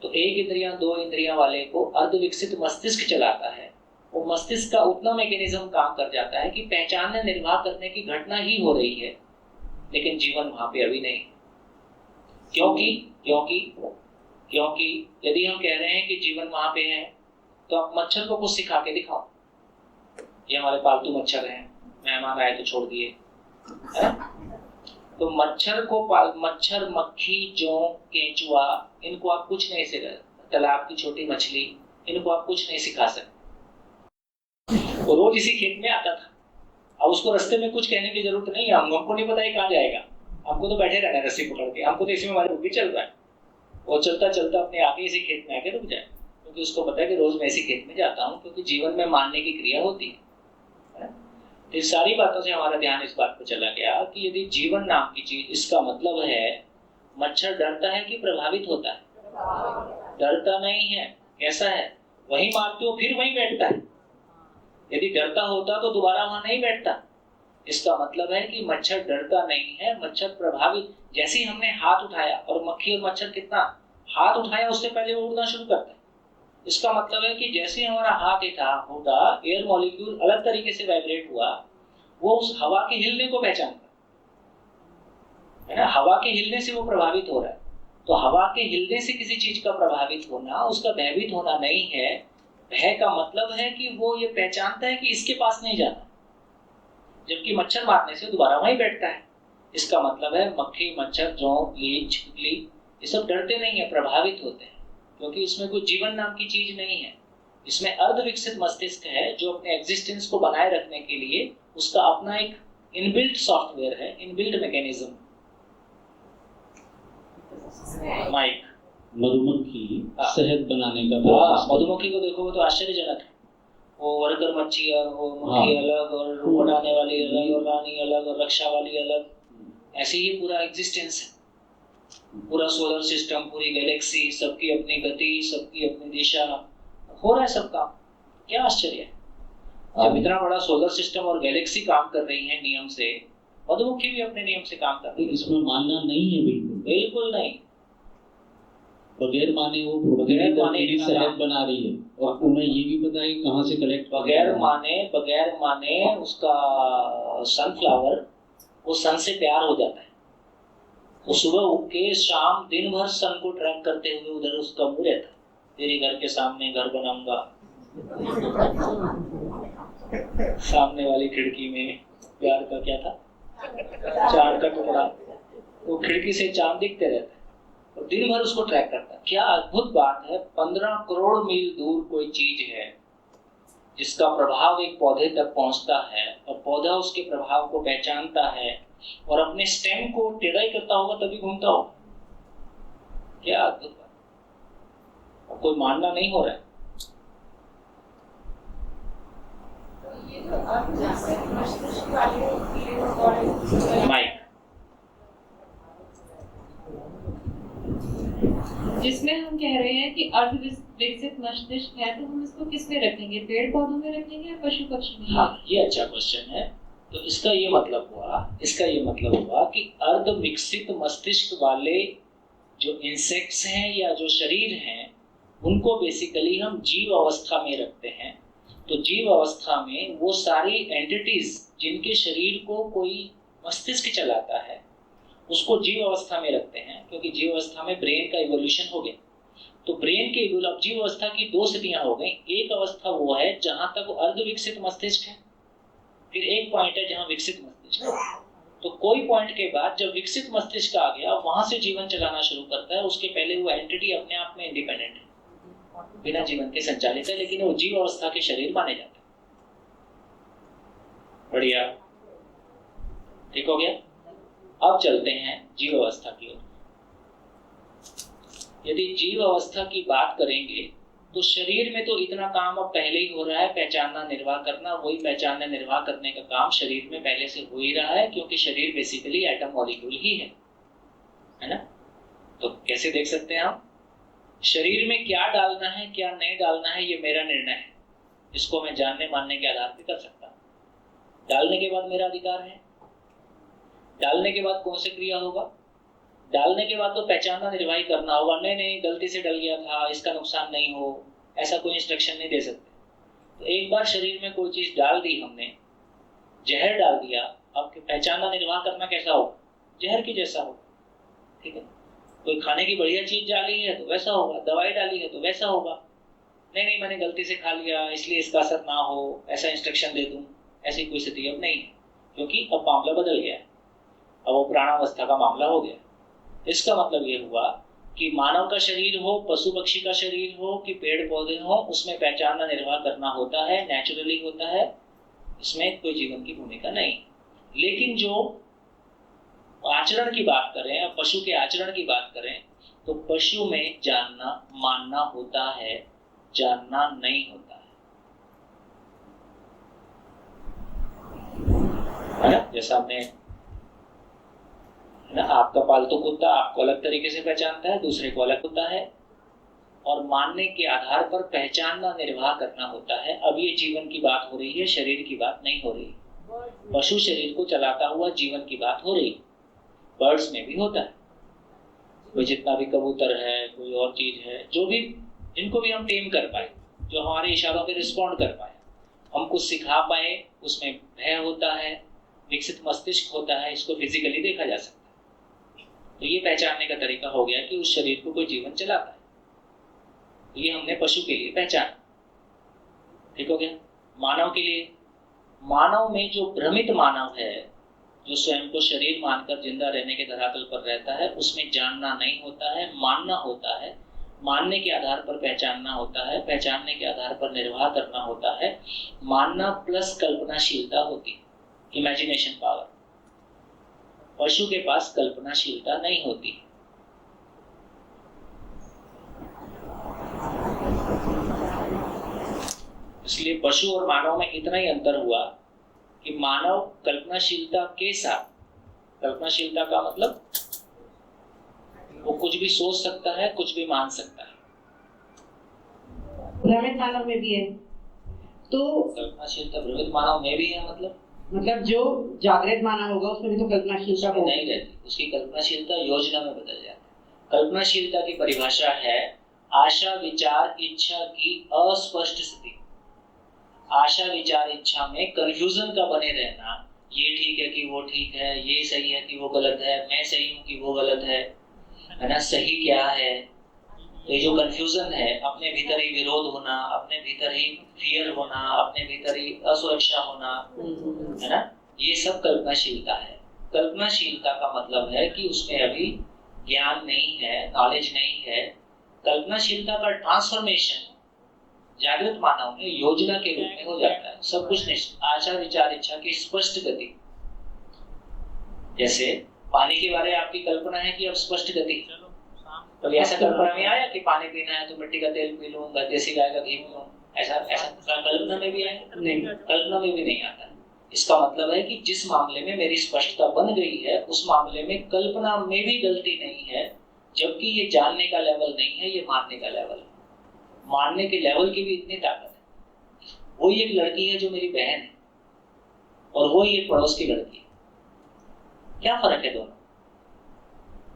तो 1 इंद्रिया 2 इंद्रिया वाले को अर्ध विकसित मस्तिष्क चलाता है। वो मस्तिष्क का उतना मैकेनिज्म काम कर जाता है कि पहचानने निर्वाह करने की घटना ही हो रही है, लेकिन जीवन वहां पे अभी नहीं। क्योंकि यदि हम कह रहे हैं कि जीवन वहां पे है, तो आप मच्छर को कुछ सिखा के दिखाओ। ये हमारे पालतू मच्छर हैं, मेहमान आए तो छोड़ दिए, तो मच्छर, मक्खी, जोंक, केंचुआ, इनको आप कुछ नहीं सिखा, तालाब की छोटी मछली, इनको आप कुछ नहीं सिखा सकते। वो रोज इसी खेत में आता था, अब उसको रास्ते में कुछ कहने की जरूरत नहीं है, हमको नहीं पता है कहाँ जाएगा, हमको तो बैठे रहना है रस्सी पकड़ के, हमको तो इसमें हमारे भी चल रहा है। वो चलता चलता अपने आप ही इसी खेत में आके रुक जाए, क्योंकि उसको पता है कि रोज मैं इसी खेत में जाता हूँ, क्योंकि जीवन में मानने की क्रिया होती है। तो इस सारी बातों से हमारा ध्यान इस बात पर चला गया कि यदि जीवन नाम की चीज, इसका मतलब है मच्छर डरता है कि प्रभावित होता है? डरता नहीं है। कैसा है? वहीं मारते हो फिर वहीं बैठता है। यदि डरता होता तो दोबारा वहां नहीं बैठता। इसका मतलब है कि मच्छर डरता नहीं है, मच्छर प्रभावित। जैसे ही हमने हाथ उठाया, और मक्खी और मच्छर कितना, हाथ उठाया उससे पहले वो उड़ना शुरू करता है। इसका मतलब है कि जैसे ही हमारा हाथ होता, एयर मॉलिक्यूल अलग तरीके से वाइब्रेट हुआ, वो उस हवा के हिलने को पहचानता है ना। हवा के हिलने से वो प्रभावित हो रहा है। तो हवा के हिलने से किसी चीज का प्रभावित होना उसका भयभीत होना नहीं है। भय का मतलब है कि वो ये पहचानता है कि इसके पास नहीं जाना, जबकि मच्छर मारने से दोबारा वहीं बैठता है। इसका मतलब है मक्खी, मच्छर, जोंक, लीच, छिपकली ये सब डरते नहीं है, प्रभावित होते हैं, क्योंकि इसमें कोई जीवन नाम की चीज नहीं है। इसमें अर्ध विकसित मस्तिष्क है जो अपने एग्जिस्टेंस को बनाए रखने के लिए उसका अपना एक इनबिल्ट सॉफ्टवेयर है, इनबिल्ट मैकेनिज्म। माइक मधुमक्खी शहद बनाने का मधुमक्खी को देखोगे तो आश्चर्यजनक है। वो वर्कर मच्छी है, वो मक्खी अलग, और बनाने वाली अलग, और रानी अलग, और रक्षा वाली अलग। ऐसे ही पूरा एग्जिस्टेंस है, पूरा सोलर सिस्टम, पूरी गैलेक्सी, सबकी अपनी गति, सबकी अपनी दिशा, हो रहा है सब काम। क्या आश्चर्य है। जब इतना बड़ा सोलर सिस्टम और गैलेक्सी काम कर रही है नियम से, मधुमक्खी भी अपने नियम से काम कर रही है। इसमें मानना नहीं है, बिल्कुल नहीं। बगैर माने वो शहद बना रही है, और उन्हें ये भी पता है कहाँ से कलेक्ट। बगैर माने उसका सनफ्लावर, वो सन से प्यार हो जाता है। वो सुबह उठ के शाम दिन भर सन को ट्रैक करते हुए उधर उसका मुंह रहता है। तेरे घर के सामने घर बनाऊंगा, सामने वाली खिड़की में प्यार का क्या था, चांद का टुकड़ा, वो खिड़की से चांद दिखते रहता है और दिन भर उसको ट्रैक करता है। क्या अद्भुत बात है। 15 करोड़ मील दूर कोई चीज है जिसका प्रभाव एक पौधे तक पहुंचता है, और पौधा उसके प्रभाव को पहचानता है और अपने स्टेम को टेढ़ा ही करता होगा तभी घूमता होगा। क्या अद्भुत बात। और कोई मानना नहीं हो रहा है। माइक जिसमें हम कह रहे हैं कि अर्ध विकसित मस्तिष्क है, तो हम इसको किस में रखेंगे, पेड़ पौधों में रखेंगे या पशु पक्षी में? हाँ, ये अच्छा क्वेश्चन है। तो इसका ये मतलब हुआ कि अर्ध विकसित मस्तिष्क वाले जो इंसेक्ट्स हैं या जो शरीर हैं, उनको बेसिकली हम जीव अवस्था में रखते हैं। तो जीव अवस्था में वो सारी एंटिटीज जिनके शरीर को कोई मस्तिष्क चलाता है, उसको जीव अवस्था में रखते हैं, क्योंकि जीव अवस्था में ब्रेन का इवोल्यूशन हो गया। तो ब्रेन के जीव अवस्था की 2 स्थितियां हो गई। एक अवस्था वो है जहां तक वो अर्ध विकसित मस्तिष्क है, फिर एक पॉइंट है जहां विकसित मस्तिष्क है। तो कोई पॉइंट के बाद जब विकसित मस्तिष्क आ गया, वहां से जीवन चलाना शुरू करता है। उसके पहले वो एंटिटी अपने आप में इंडिपेंडेंट है, बिना जीवन के संचालित है, लेकिन वो जीव अवस्था के शरीर माने जाते हैं। बढ़िया, ठीक हो गया। अब चलते हैं जीव अवस्था की ओर। यदि जीव अवस्था की बात करेंगे तो शरीर में तो इतना काम अब पहले ही हो रहा है, पहचानना, निर्वाह करना। वही पहचानना, निर्वाह करने का काम शरीर में पहले से हो ही रहा है, क्योंकि शरीर बेसिकली एटम मॉलिक्यूल ही है ना। तो कैसे देख सकते हैं आप, शरीर में क्या डालना है क्या नहीं डालना है, ये मेरा निर्णय है। इसको मैं जानने मानने के आधार पर कर सकता हूँ। डालने के बाद मेरा अधिकार है। डालने के बाद कौन सी क्रिया होगा, डालने के बाद तो पहचानना, निर्वाही करना होगा। नहीं गलती से डल गया था, इसका नुकसान नहीं हो, ऐसा कोई इंस्ट्रक्शन नहीं दे सकते। तो एक बार शरीर में कोई चीज डाल दी हमने, जहर डाल दिया, अब पहचानना, निर्वाह करना कैसा होगा, जहर की जैसा होगा। ठीक है, कोई खाने की बढ़िया चीज डाली है तो वैसा होगा, दवाई डाली है तो वैसा होगा। नहीं मैंने गलती से खा लिया इसलिए इसका असर ना हो, ऐसा इंस्ट्रक्शन दे दूं, ऐसी कोई स्थिति अब नहीं है, क्योंकि अब मामला बदल गया है। अब वो प्राणावस्था का मामला हो गया। इसका मतलब ये हुआ कि मानव का शरीर हो, पशु पक्षी का शरीर हो, कि पेड़ पौधे हो, उसमें पहचानना, निर्वाह करना होता है, नेचुरली होता है। इसमें कोई जीवन की भूमिका नहीं। लेकिन जो आचरण की बात करें, पशु के आचरण की बात करें, तो पशु में जानना, मानना होता है, जानना नहीं होता है ना। जैसा हमने ना, आपका पालतू कुत्ता आपको अलग तरीके से पहचानता है, दूसरे को अलग होता है। और मानने के आधार पर पहचानना, निर्वाह करना होता है। अब ये जीवन की बात हो रही है, शरीर की बात नहीं हो रही। पशु शरीर को चलाता हुआ जीवन की बात हो रही। बर्ड्स में भी होता है, कोई जितना भी कबूतर है, कोई और चीज है, जो भी, जिनको भी हम टेम कर पाए, जो हमारे इशारों पे रिस्पॉन्ड कर पाए, हम कुछ सिखा पाए, उसमें भय होता है, विकसित मस्तिष्क होता है, इसको फिजिकली देखा जा सकता है। तो ये पहचानने का तरीका हो गया कि उस शरीर को कोई जीवन चलाता है। तो ये हमने पशु के लिए पहचाना, ठीक हो गया। मानव के लिए, मानव में जो भ्रमित मानव है, जो स्वयं को शरीर मानकर जिंदा रहने के धरातल पर रहता है, उसमें जानना नहीं होता है, मानना होता है। मानने के आधार पर पहचानना होता है, पहचानने के आधार पर निर्वाह करना होता है। मानना प्लस कल्पनाशीलता होती है, इमेजिनेशन पावर। पशु के पास कल्पनाशीलता नहीं होती। इसलिए पशु और मानव में इतना ही अंतर हुआ कि मानव कल्पनाशीलता के साथ, कल्पनाशीलता का मतलब वो कुछ भी सोच सकता है, कुछ भी मान सकता है। भ्रमित मानव में भी है, तो कल्पनाशीलता भ्रमित मानव में भी है, मतलब जो जागृत मानव होगा उसमें भी तो कल्पनाशीलता होगी। नहीं रहती, उसकी कल्पनाशीलता योजना में बदल जाती है। कल्पनाशीलता की परिभाषा है आशा, विचार, इच्छा की अस्पष्ट स्थिति। आशा, विचार, इच्छा में कंफ्यूजन का बने रहना, ये ठीक है कि वो ठीक है, ये सही है कि वो गलत है, मैं सही हूँ कि वो गलत है ना, सही क्या है। ये जो कंफ्यूजन है, अपने भीतर ही विरोध होना, अपने भीतर ही फियर होना, अपने भीतर ही असुरक्षा होना, है ना, ये सब कल्पनाशीलता है। कल्पनाशीलता का मतलब है कि उसमें अभी ज्ञान नहीं है, नॉलेज नहीं है। कल्पनाशीलता का ट्रांसफॉर्मेशन जागृत मानव में योजना के रूप में हो जाता है। सब कुछ निश्चित, आशा, विचार, इच्छा की स्पष्ट गति। जैसे पानी के बारे में आपकी कल्पना है कि अब स्पष्ट गति, तो ऐसा कल्पना में आया कि पानी पीना है तो मिट्टी का तेल पी लूंगा, देसी गाय का घी पी लूं, ऐसा कल्पना में भी आया? नहीं, कल्पना में भी नहीं आता। इसका मतलब है कि जिस मामले में मेरी स्पष्टता बन गई है, उस मामले में कल्पना में भी गलती नहीं है, जबकि ये जानने का लेवल नहीं है, ये मानने का लेवल है। मानने के लेवल की भी इतनी ताकत है। वही एक लड़की है जो मेरी बहन है, और वही एक पड़ोस की लड़की है। क्या फर्क है दोनों,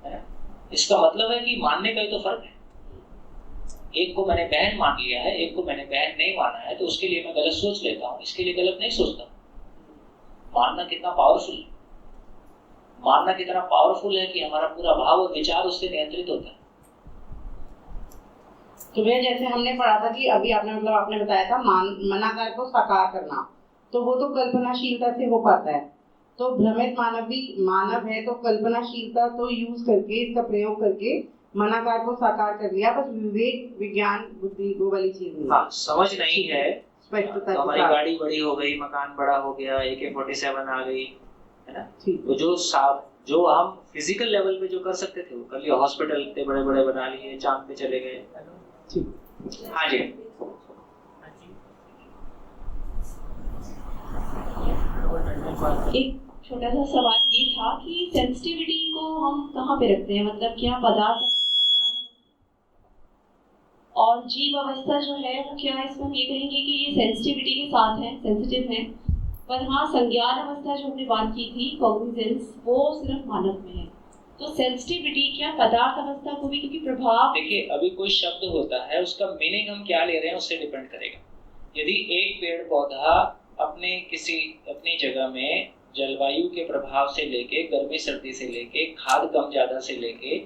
है ना? इसका मतलब है कि मानने का ही तो फर्क है। एक को मैंने बहन मान लिया है, एक को मैंने बहन नहीं माना है, तो उसके लिए मैं गलत सोच लेता हूँ, इसके लिए गलत नहीं सोचता। मानना कितना पावरफुल है, मानना कितना पावरफुल है कि हमारा पूरा भाव और विचार उससे नियंत्रित होता है। तो भैया जैसे हमने पढ़ा था कि अभी आपने बताया था मनाकार को साकार करना, तो वो तो कल्पनाशीलता से हो पाता है। तो भ्रमित मानव भी मानव है, तो कल्पनाशीलता तो यूज करके, इसका प्रयोग करके मनाकार को साकार कर लिया, बस विवेक, विज्ञान, बुद्धि वो वाली चीज नहीं। हाँ, समझ नहीं है, स्पष्टता तो हमारी गाड़ी बड़ी हो गई, मकान बड़ा हो गया, AK-47 आ गई, है ना। तो जो हम फिजिकल लेवल पे जो कर सकते थे वो कर लिया। हॉस्पिटल इतने बड़े बड़े बना लिए, चांद पे चले गए। हाँ जी, एक छोटा सा सवाल ये था कि सेंसिटिविटी को हम कहाँ पे रखते हैं, मतलब क्या पदार्थ और जीव अवस्था जो है वो क्या, इसमें हम ये कहेंगे कि ये सेंसिटिविटी के साथ है, सेंसिटिव है, पर हाँ संज्ञान अवस्था जो हमने बात की थी, कॉग्निजेंस, वो सिर्फ मानव में है। तो सेंसिटिविटी क्या पदार्थ अवस्था को भी, क्योंकि प्रभाव, देखिए अभी कोई शब्द होता है, उसका मीनिंग हम क्या ले रहे हैं उससे डिपेंड करेगा। यदि एक पेड़ पौधा अपनी जगह में जलवायु के प्रभाव से लेके, गर्मी सर्दी से लेके, खाद कम ज्यादा से लेके,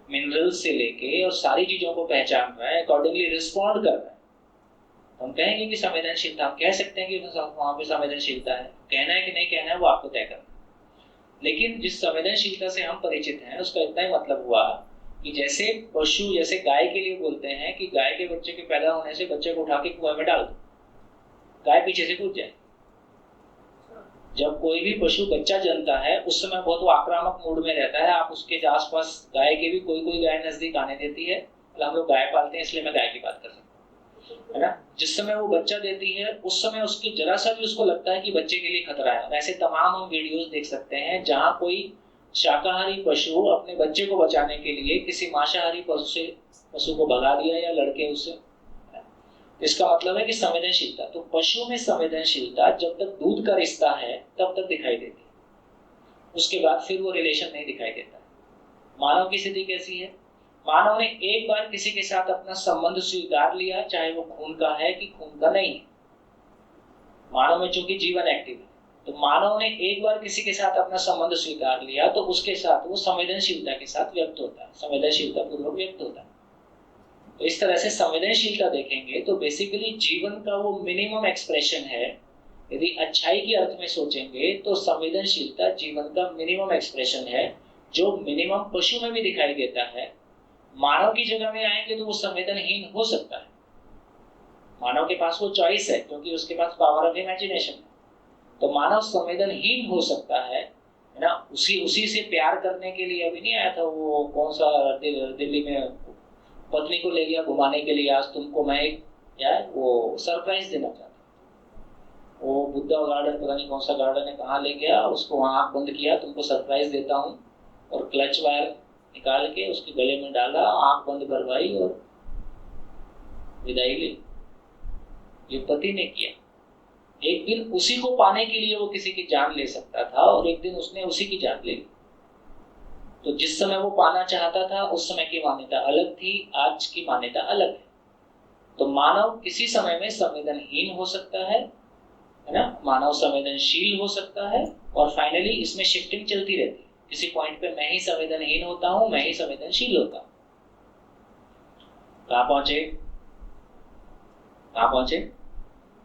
मिनरल्स से लेके और सारी चीजों को पहचान रहा है, अकॉर्डिंगली रिस्पॉन्ड कर रहा है, हम कहेंगे कि संवेदनशीलता। हम कह सकते हैं कि वहां पे संवेदनशीलता है, कहना है कि नहीं कहना है वो आपको तय करना। लेकिन जिस संवेदनशीलता से हम परिचित हैं उसका इतना ही मतलब हुआ कि जैसे पशु, जैसे गाय के लिए बोलते हैं कि गाय के बच्चे के पैदा होने से बच्चे को उठा के कुएं में डाल दो, गाय पीछे से कूद जाए। जब कोई भी पशु बच्चा जन्मता है उस समय बहुत वो आक्रामक मूड में रहता है, आप उसके आसपास गाय के भी कोई गाय नजदीक आने देती है। हम लोग गाय पालते हैं इसलिए मैं गाय की बात कर सकता हूँ, है ना। जिस समय वो बच्चा देती है उस समय उसकी जरा सा भी उसको लगता है कि बच्चे के लिए खतरा है। ऐसे तमाम हम वीडियोस देख सकते हैं जहाँ कोई शाकाहारी पशु अपने बच्चे को बचाने के लिए किसी मांसाहारी पशु को भगा दिया या लड़के उससे, इसका मतलब है कि संवेदनशीलता। तो पशु में संवेदनशीलता जब तक दूध का रिश्ता है तब तक दिखाई देती है, उसके बाद फिर वो रिलेशन नहीं दिखाई देता। मानव की स्थिति कैसी है? मानव ने एक बार किसी के साथ अपना संबंध स्वीकार लिया, चाहे वो खून का है कि खून का नहीं है। मानव में चूंकि जीवन एक्टिव है, तो मानव ने एक बार किसी के साथ अपना संबंध स्वीकार लिया तो उसके साथ वो संवेदनशीलता के साथ व्यक्त होता है, संवेदनशीलता पूर्वक व्यक्त होता है। तो इस तरह से संवेदनशीलता देखेंगे तो बेसिकली जीवन का वो मिनिमम एक्सप्रेशन है। यदि अच्छाई के अर्थ में सोचेंगे तो संवेदनशीलता जीवन का मिनिमम एक्सप्रेशन है, जो मिनिमम पशु में भी दिखाई देता है। मानव की जगह में आएंगे तो वो संवेदनहीन हो सकता है। मानव के पास वो चॉइस है क्योंकि उसके पास पावर ऑफ इमेजिनेशन है, तो मानव संवेदनहीन हो सकता है ना। उसी से प्यार करने के लिए अभी नहीं आया था वो कौन सा दिल्ली में पत्नी को ले गया घुमाने के लिए, आज तुमको मैं वो सरप्राइज देना चाहता, वो बुद्धा गार्डन पता नहीं कौन सा गार्डन है, कहाँ ले गया उसको, वहां आंख बंद किया, तुमको सरप्राइज देता हूँ, और क्लच वायर निकाल के उसके गले में डाला, आंख बंद करवाई और विदाई ली। ये पति ने किया। एक दिन उसी को पाने के लिए वो किसी की जान ले सकता था और एक दिन उसने उसी की जान ले ली। तो जिस समय वो पाना चाहता था उस समय की मान्यता अलग थी, आज की मान्यता अलग है। तो मानव किसी समय में संवेदनहीन हो सकता है ना, मानव संवेदनशील हो सकता है, और फाइनली इसमें शिफ्टिंग चलती रहती है। किसी पॉइंट पे मैं ही संवेदनहीन होता हूं, मैं ही संवेदनशील होता हूं। कहां पहुंचे?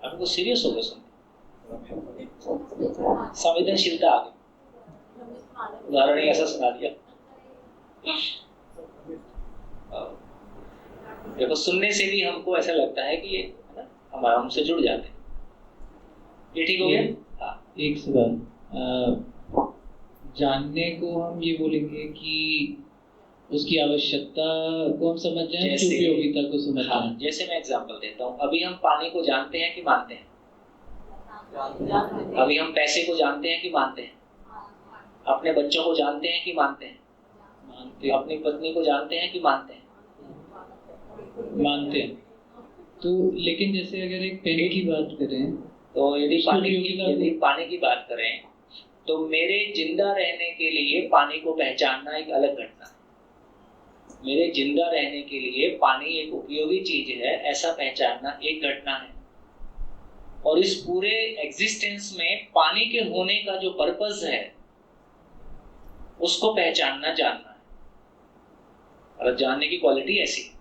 अब वो सीरियस हो गए सुन, संवेदनशीलता आ गई। उदाहरण ही ऐसा सुना दिया। देखो सुनने से भी हमको ऐसा लगता है कि ये है ना हमारा हमसे जुड़ जाते हैं। ये ठीक हो गया? हाँ। एक सवाल, जानने को हम ये बोलेंगे कि उसकी आवश्यकता को हम समझ जाएं, उसकी उपयोगिता को समझ जाएं। हाँ, जैसे मैं एग्जांपल देता हूँ, अभी हम पानी को जानते हैं कि मानते हैं? अभी हम पैसे को जानते हैं कि मानते हैं? अपने बच्चों को जानते हैं कि मानते हैं? अपनी पत्नी को जानते हैं कि मानते हैं? मानते हैं। तो लेकिन जैसे अगर एक पेन की बात करें तो यदि पानी की बात करें तो मेरे जिंदा रहने के लिए पानी को पहचानना एक अलग घटना है। मेरे जिंदा रहने के लिए पानी एक उपयोगी चीज है ऐसा पहचानना एक घटना है, और इस पूरे एग्जिस्टेंस में पानी के होने का जो पर्पस है उसको पहचानना जानना है। और जानने की क्वालिटी ऐसी है।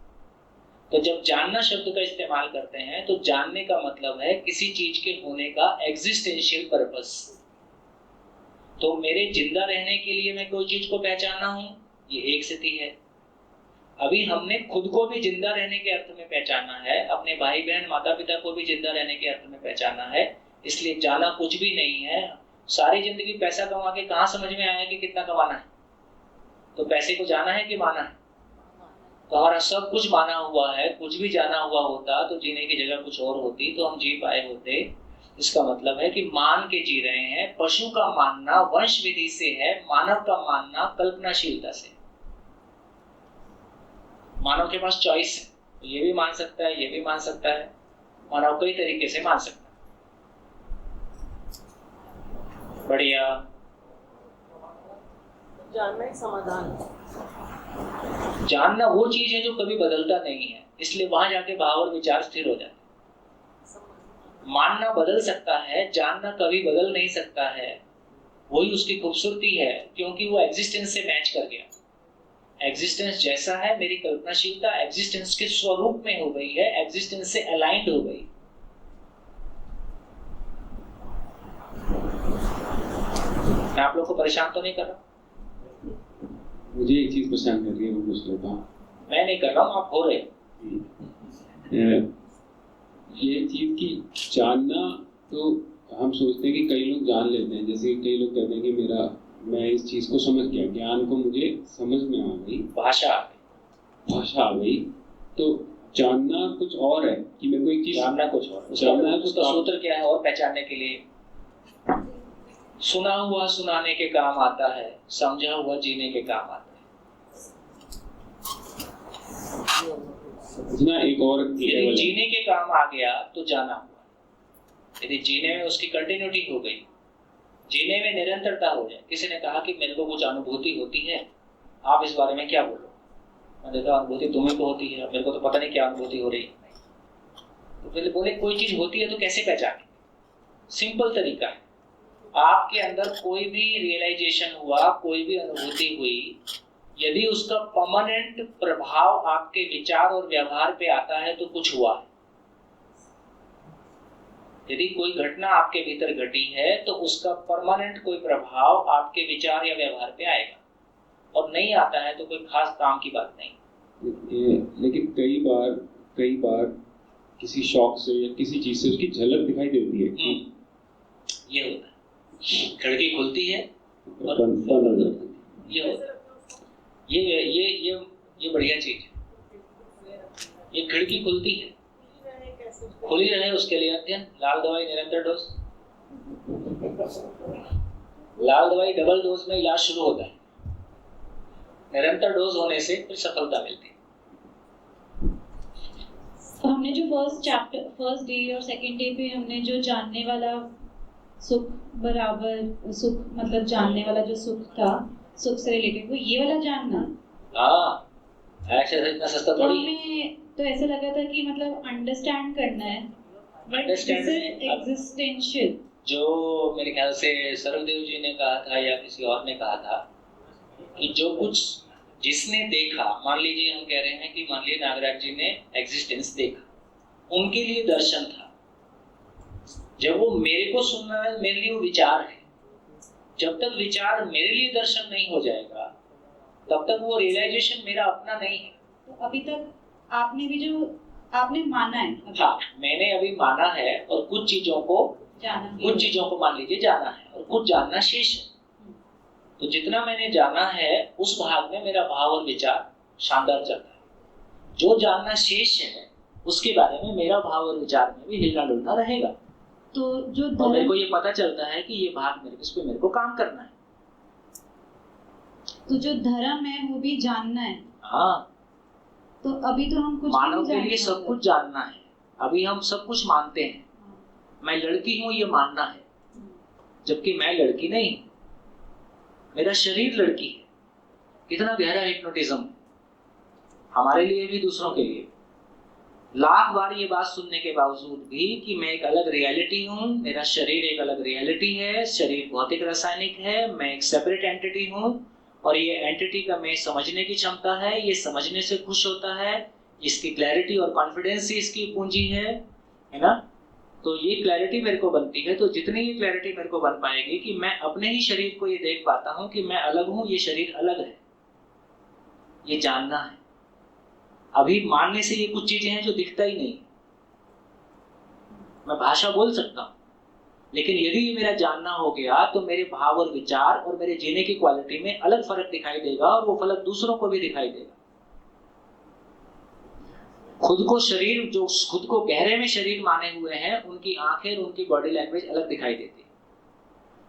तो जब जानना शब्द का इस्तेमाल करते हैं तो जानने का मतलब है किसी चीज के होने का एग्जिस्टेंशियल पर्पस। तो मेरे जिंदा रहने के लिए मैं कोई चीज को पहचाना हूं, ये एक स्थिति है। अभी हमने खुद को भी जिंदा रहने के अर्थ में पहचाना है, अपने भाई बहन माता पिता को भी जिंदा रहने के अर्थ में पहचाना है, इसलिए जाना कुछ भी नहीं है। सारी जिंदगी पैसा कमा के कहां समझ में आया कि कितना कमाना है? तो पैसे को जाना है कि माना है? तो हमारा सब कुछ माना हुआ है। कुछ भी जाना हुआ होता तो जीने की जगह कुछ और होती तो हम जी पाए होते। इसका मतलब है कि मान के जी रहे हैं। पशु का मानना वंश विधि से है, मानव का मानना कल्पनाशीलता से। मानव के पास चॉइस है, तो ये भी मान सकता है, ये भी मान सकता है। मानव कई तरीके से मान सकता है। बढ़िया। जानना एक समाधान है। जानना वो चीज है जो कभी बदलता नहीं है, इसलिए वहां जाके भाव और विचार स्थिर हो जाते हैं। मानना बदल सकता है, जानना कभी बदल नहीं सकता है। वही उसकी खूबसूरती है, क्योंकि वो एग्जिस्टेंस से मैच कर गया। एग्जिस्टेंस जैसा है, मेरी कल्पनाशीलता एग्जिस्टेंस के स्वरूप में हो गई है, एग्जिस्टेंस से अलाइंड हो गई। मैं आप लोग को परेशान तो नहीं कर रहा? मुझे एक चीज परेशान कर रही है, वो पूछ लेता हूँ। मैं नहीं कर रहा हूँ, आप हो रहे। ये चीज की जानना, तो हम सोचते हैं कि कई लोग जान लेते हैं, जैसे कई लोग कहते हैं कि मैं इस चीज को समझ गया, ज्ञान को मुझे समझ में आ गई, भाषा आ गई। तो जानना कुछ और है कि मेरे को एक चीज जानना कुछ और। जानना है, उसका सूत्र क्या है और पहचानने के लिए? सुना हुआ सुनाने के काम आता है, समझा हुआ जीने के काम आता है। एक और यदि जीने के काम आ गया तो जाना हुआ, यदि जीने में उसकी कंटिन्यूटी हो गई, जीने में निरंतरता हो जाए। किसी ने कहा कि मेरे को कुछ अनुभूति होती है, आप इस बारे में क्या बोलो? मैंने कहा अनुभूति तुम्हें को होती है, मेरे को तो पता नहीं क्या अनुभूति हो रही है। तो पहले बोले कोई चीज होती है तो कैसे पहचाने? सिंपल तरीका है, आपके अंदर कोई भी रियलाइजेशन हुआ, कोई भी अनुभूति हुई, यदि उसका परमानेंट प्रभाव आपके विचार और व्यवहार पे आता है तो कुछ हुआ है। यदि कोई घटना आपके भीतर घटी है तो उसका परमानेंट कोई प्रभाव आपके विचार या व्यवहार पे आएगा, और नहीं आता है तो कोई खास काम की बात नहीं। लेकिन कई बार किसी शौक से या किसी चीज से उसकी झलक दिखाई देती है। ये होता है, खिड़की खुलती है और ये होता है। ये बढ़िया चीज है। ये खिड़की खुलती है, खुली रहे उसके लिए अध्ययन। लाल दवाई निरंतर डोज, लाल दवाई डबल डोज में इलाज शुरू होता है, निरंतर डोज होने से फिर सफलता मिलती है। हमने जो फर्स्ट डे और सेकंड डे पे हमने जो जानने वाला सुख बराबर सुख, मतलब जानने वाला जो सुख था, सुख से रिलेटेड, वो ये वाला जानना। हाँ, ऐसे इतना सस्ता तो थोड़ी। हमें तो ऐसा लगा था कि मतलब अंडरस्टैंड करना है, बट दिस इज एग्जिस्टेंशियल। जो मेरे ख्याल से सर्वदेव जी ने कहा था या किसी और ने कहा था कि जो कुछ जिसने देखा, मान लीजिए हम कह रहे हैं कि मान लीजिए नागराज जी ने एग्जिस्टेंस देखा, उनके लिए दर्शन था। जब वो मेरे को सुनना है, मेरे लिए वो विचार है। जब तक विचार मेरे लिए दर्शन नहीं हो जाएगा तब तक वो रियलाइजेशन मेरा अपना नहीं है। तो अभी तक आपने भी जो आपने माना है, हाँ, मैंने अभी माना है और कुछ चीजों को मान लीजिए जाना है और कुछ जानना शेष है। तो जितना मैंने जाना है उस भाग में मेरा भाव और विचार शानदार चल रहा है। जो जानना शेष है उसके बारे में मेरा भाव और विचार में भी हिलना डुलना रहेगा। तो जो और मेरे को ये पता चलता है कि ये भाग इस पे मेरे को काम करना है। तो जो धर्म है वो भी जानना है। हाँ, तो अभी तो हम कुछ मानव के लिए सब कुछ जानना है। अभी हम सब कुछ मानते हैं। मैं लड़की हूँ ये मानना है, जबकि मैं लड़की नहीं, मेरा शरीर लड़की है। कितना गहरा हिप्नोटिज्म हमारे लिए भी दूसरों के लिए। लाख बार ये बात सुनने के बावजूद भी कि मैं एक अलग रियलिटी हूँ, मेरा शरीर एक अलग रियलिटी है, शरीर भौतिक रासायनिक है, मैं एक सेपरेट एंटिटी हूँ और ये एंटिटी का मैं समझने की क्षमता है, ये समझने से खुश होता है, इसकी क्लैरिटी और कॉन्फिडेंस ही इसकी पूंजी है ना। तो ये क्लैरिटी मेरे को बनती है। तो जितनी ये क्लैरिटी मेरे को बन पाएगी कि मैं अपने ही शरीर को ये देख पाता हूँ कि मैं अलग हूँ, ये शरीर अलग है, ये जानना है। अभी मानने से ये कुछ चीजें हैं जो दिखता ही नहीं। मैं भाषा बोल सकता हूँ, लेकिन यदि ये मेरा जानना हो गया तो मेरे भाव और विचार और मेरे जीने की क्वालिटी में अलग फर्क दिखाई देगा और वो फर्क दूसरों को भी दिखाई देगा। खुद को शरीर, जो खुद को गहरे में शरीर माने हुए हैं, उनकी आंखें और उनकी बॉडी लैंग्वेज अलग दिखाई देती है।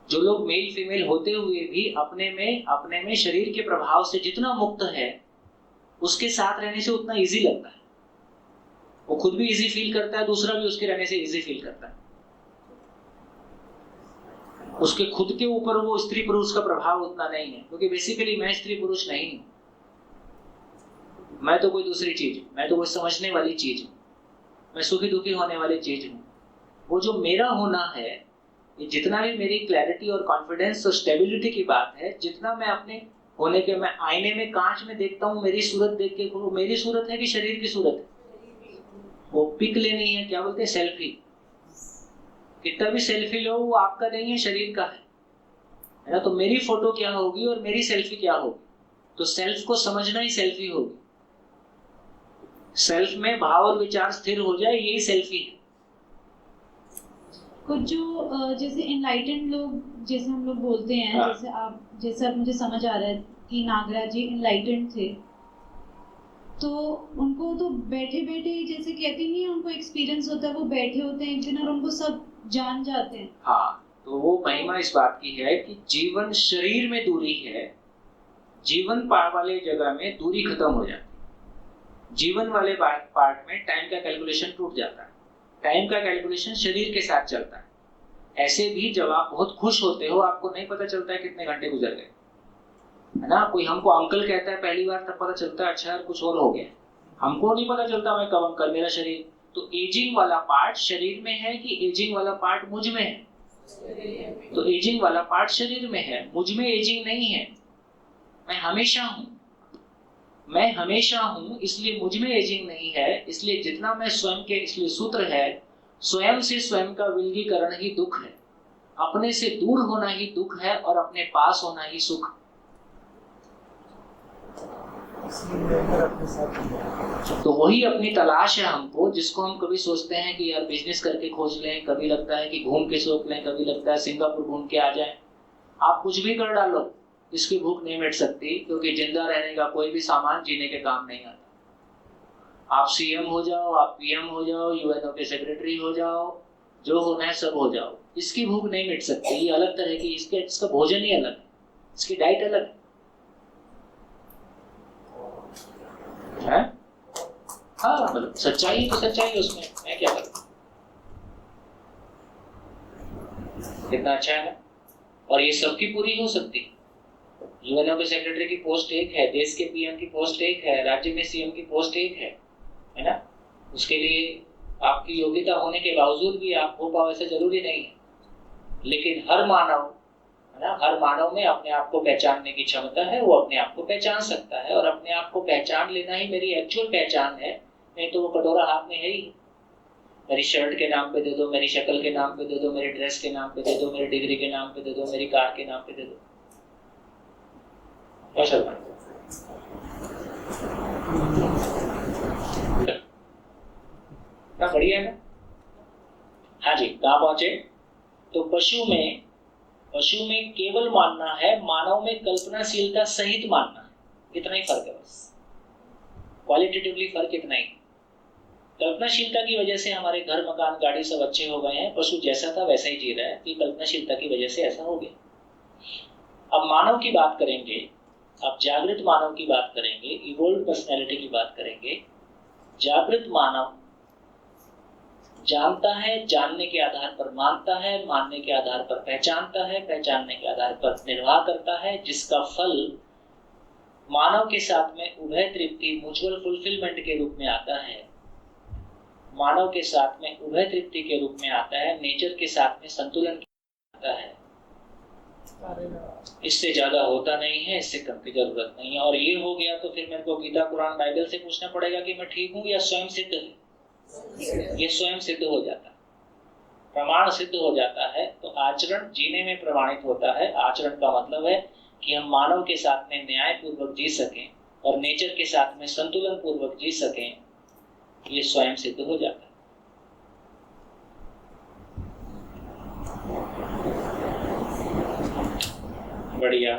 जो लोग मेल फीमेल होते हुए भी अपने में शरीर के प्रभाव से जितना मुक्त है, उसके साथ रहने से उतना इजी लगता है। वो खुद भी इजी फील करता है, दूसरा भी उसके रहने से इजी फील करता है। उसके खुद के ऊपर वो स्त्री पुरुष का प्रभाव उतना नहीं है, क्योंकि बेसिकली मैं स्त्री पुरुष नहीं हूं। मैं तो कोई दूसरी चीज हूं, मैं तो कोई समझने वाली चीज हूं, मैं सुखी दुखी होने वाली चीज हूं। वो जो मेरा होना है, ये जितना भी मेरी क्लैरिटी और कॉन्फिडेंस और स्टेबिलिटी की बात है, जितना मैं अपने होने के, मैं आईने में कांच में देखता हूँ, मेरी सूरत देख के, वो मेरी सूरत है कि शरीर की सूरत है? वो पिक लेनी है, क्या बोलते हैं, सेल्फी। कितना भी सेल्फी लो, वो आपका नहीं है, शरीर का है ना। तो मेरी फोटो क्या होगी और मेरी सेल्फी क्या होगी? तो सेल्फ को समझना ही सेल्फी होगी। सेल्फ में भाव और विचार स्थिर हो जाए, यही सेल्फी है। कुछ जो जैसे इनलाइटेंड लोग, जैसे हम लोग बोलते हैं, जैसे अब मुझे समझ आ रहा है कि नागराज जी इनलाइटेंड थे, तो उनको तो बैठे बैठे, जैसे कहते नहीं, उनको एक्सपीरियंस होता है, वो बैठे होते हैं एक दिन और उनको सब जान जाते हैं। हाँ, तो वो महिमा इस बात की है कि जीवन शरीर में दूरी है, जीवन वाले जगह में दूरी खत्म हो जाती है। जीवन वाले पार्ट में टाइम का कैलकुलेशन टूट जाता है, टाइम का कैलकुलेशन शरीर के साथ चलता है। ऐसे भी जब आप बहुत खुश होते हो आपको नहीं पता चलता है कितने घंटे गुजर गए, है ना। कोई हमको अंकल कहता है पहली बार तब पता चलता है अच्छा यार कुछ और हो गया, हमको नहीं पता चलता मैं कब अंकल, मेरा शरीर। तो एजिंग वाला पार्ट शरीर में है कि एजिंग वाला पार्ट मुझ में है? तो एजिंग वाला पार्ट शरीर में है, मुझ में एजिंग नहीं है। मैं हमेशा हूं, मैं हमेशा हूं, इसलिए मुझ में एजिंग नहीं है। इसलिए जितना मैं स्वयं के, इसलिए सूत्र है स्वयं से स्वयं का विलगीकरण ही दुख है, अपने से दूर होना ही दुख है और अपने पास होना ही सुख। तो वही अपनी तलाश है हमको, जिसको हम कभी सोचते हैं कि यार बिजनेस करके खोज लें, कभी लगता है कि घूम के सोच लें, कभी लगता है सिंगापुर घूम के आ जाएं। आप कुछ भी कर डालो, इसकी भूख नहीं मिट सकती, क्योंकि जिंदा रहने का कोई भी सामान जीने के काम नहीं आता। आप सीएम हो जाओ, आप पीएम हो जाओ, यूएनओ के सेक्रेटरी हो जाओ, जो होना है सब हो जाओ, इसकी भूख नहीं मिट सकती। ये अलग तरह की, इसका भोजन ही अलग है, इसकी डाइट अलग है। हाँ मतलब सच्चाई तो सच्चाई, उसमें मैं क्या करूं। कितना अच्छा है ना। और ये सबकी पूरी हो सकती है। यूएनओ के सेक्रेटरी की पोस्ट एक है, देश के पीएम की पोस्ट एक है, राज्य में सीएम की पोस्ट एक है ना। उसके लिए आपकी योग्यता होने के बावजूद भी आप हो पाओ ऐसा जरूरी नहीं है। लेकिन हर मानव, है ना, हर मानव में अपने आप को पहचानने की क्षमता है, वो अपने आप को पहचान सकता है। और अपने आप को पहचान लेना ही मेरी एक्चुअल पहचान है, नहीं तो वो कटोरा हाथ में है ही। मेरी शर्ट के नाम पे दे दो, मेरी शक्ल के नाम पे दे दो, मेरी ड्रेस के नाम पे दे दो, मेरी डिग्री के नाम पे दे दो, मेरी कार के नाम पे दे दो। बढ़िया है ना। हाँ जी, कहाँ पहुंचे? तो पशु में केवल मानना है, मानव में कल्पनाशीलता सहित मानना है। इतना ही फर्क है बस, क्वालिटेटिवली फर्क इतना ही। कल्पनाशीलता की वजह से हमारे घर मकान गाड़ी सब अच्छे हो गए हैं, पशु जैसा था वैसा ही जी रहा है, तो कल्पनाशीलता की वजह से ऐसा हो गया। अब मानव की बात करेंगे, अब जागृत मानव की बात करेंगे, इवोल्व पर्सनैलिटी की बात करेंगे। जागृत मानव जानता है, जानने के आधार पर मानता है, मानने के आधार पर पहचानता है, पहचानने के आधार पर निर्वाह करता है, जिसका फल मानव के साथ में उभय तृप्ति, म्यूचुअल फुलफिलमेंट के रूप में आता है। मानव के साथ में उभय तृप्ति के रूप में आता है, नेचर के साथ में संतुलन आता है। इससे ज्यादा होता नहीं है, इससे कम की जरूरत नहीं है। और ये हो गया तो फिर मेरे को गीता, कुरान, बाइबल से पूछना पड़ेगा कि मैं ठीक हूं या स्वयं सिद्ध है। ये स्वयं सिद्ध हो जाता है, प्रमाण सिद्ध हो जाता है। तो आचरण जीने में प्रमाणित होता है। आचरण का मतलब है कि हम मानव के साथ में न्याय पूर्वक जी सकें और नेचर के साथ में संतुलन पूर्वक जी सकें, ये स्वयं सिद्ध हो जाता है। बढ़िया।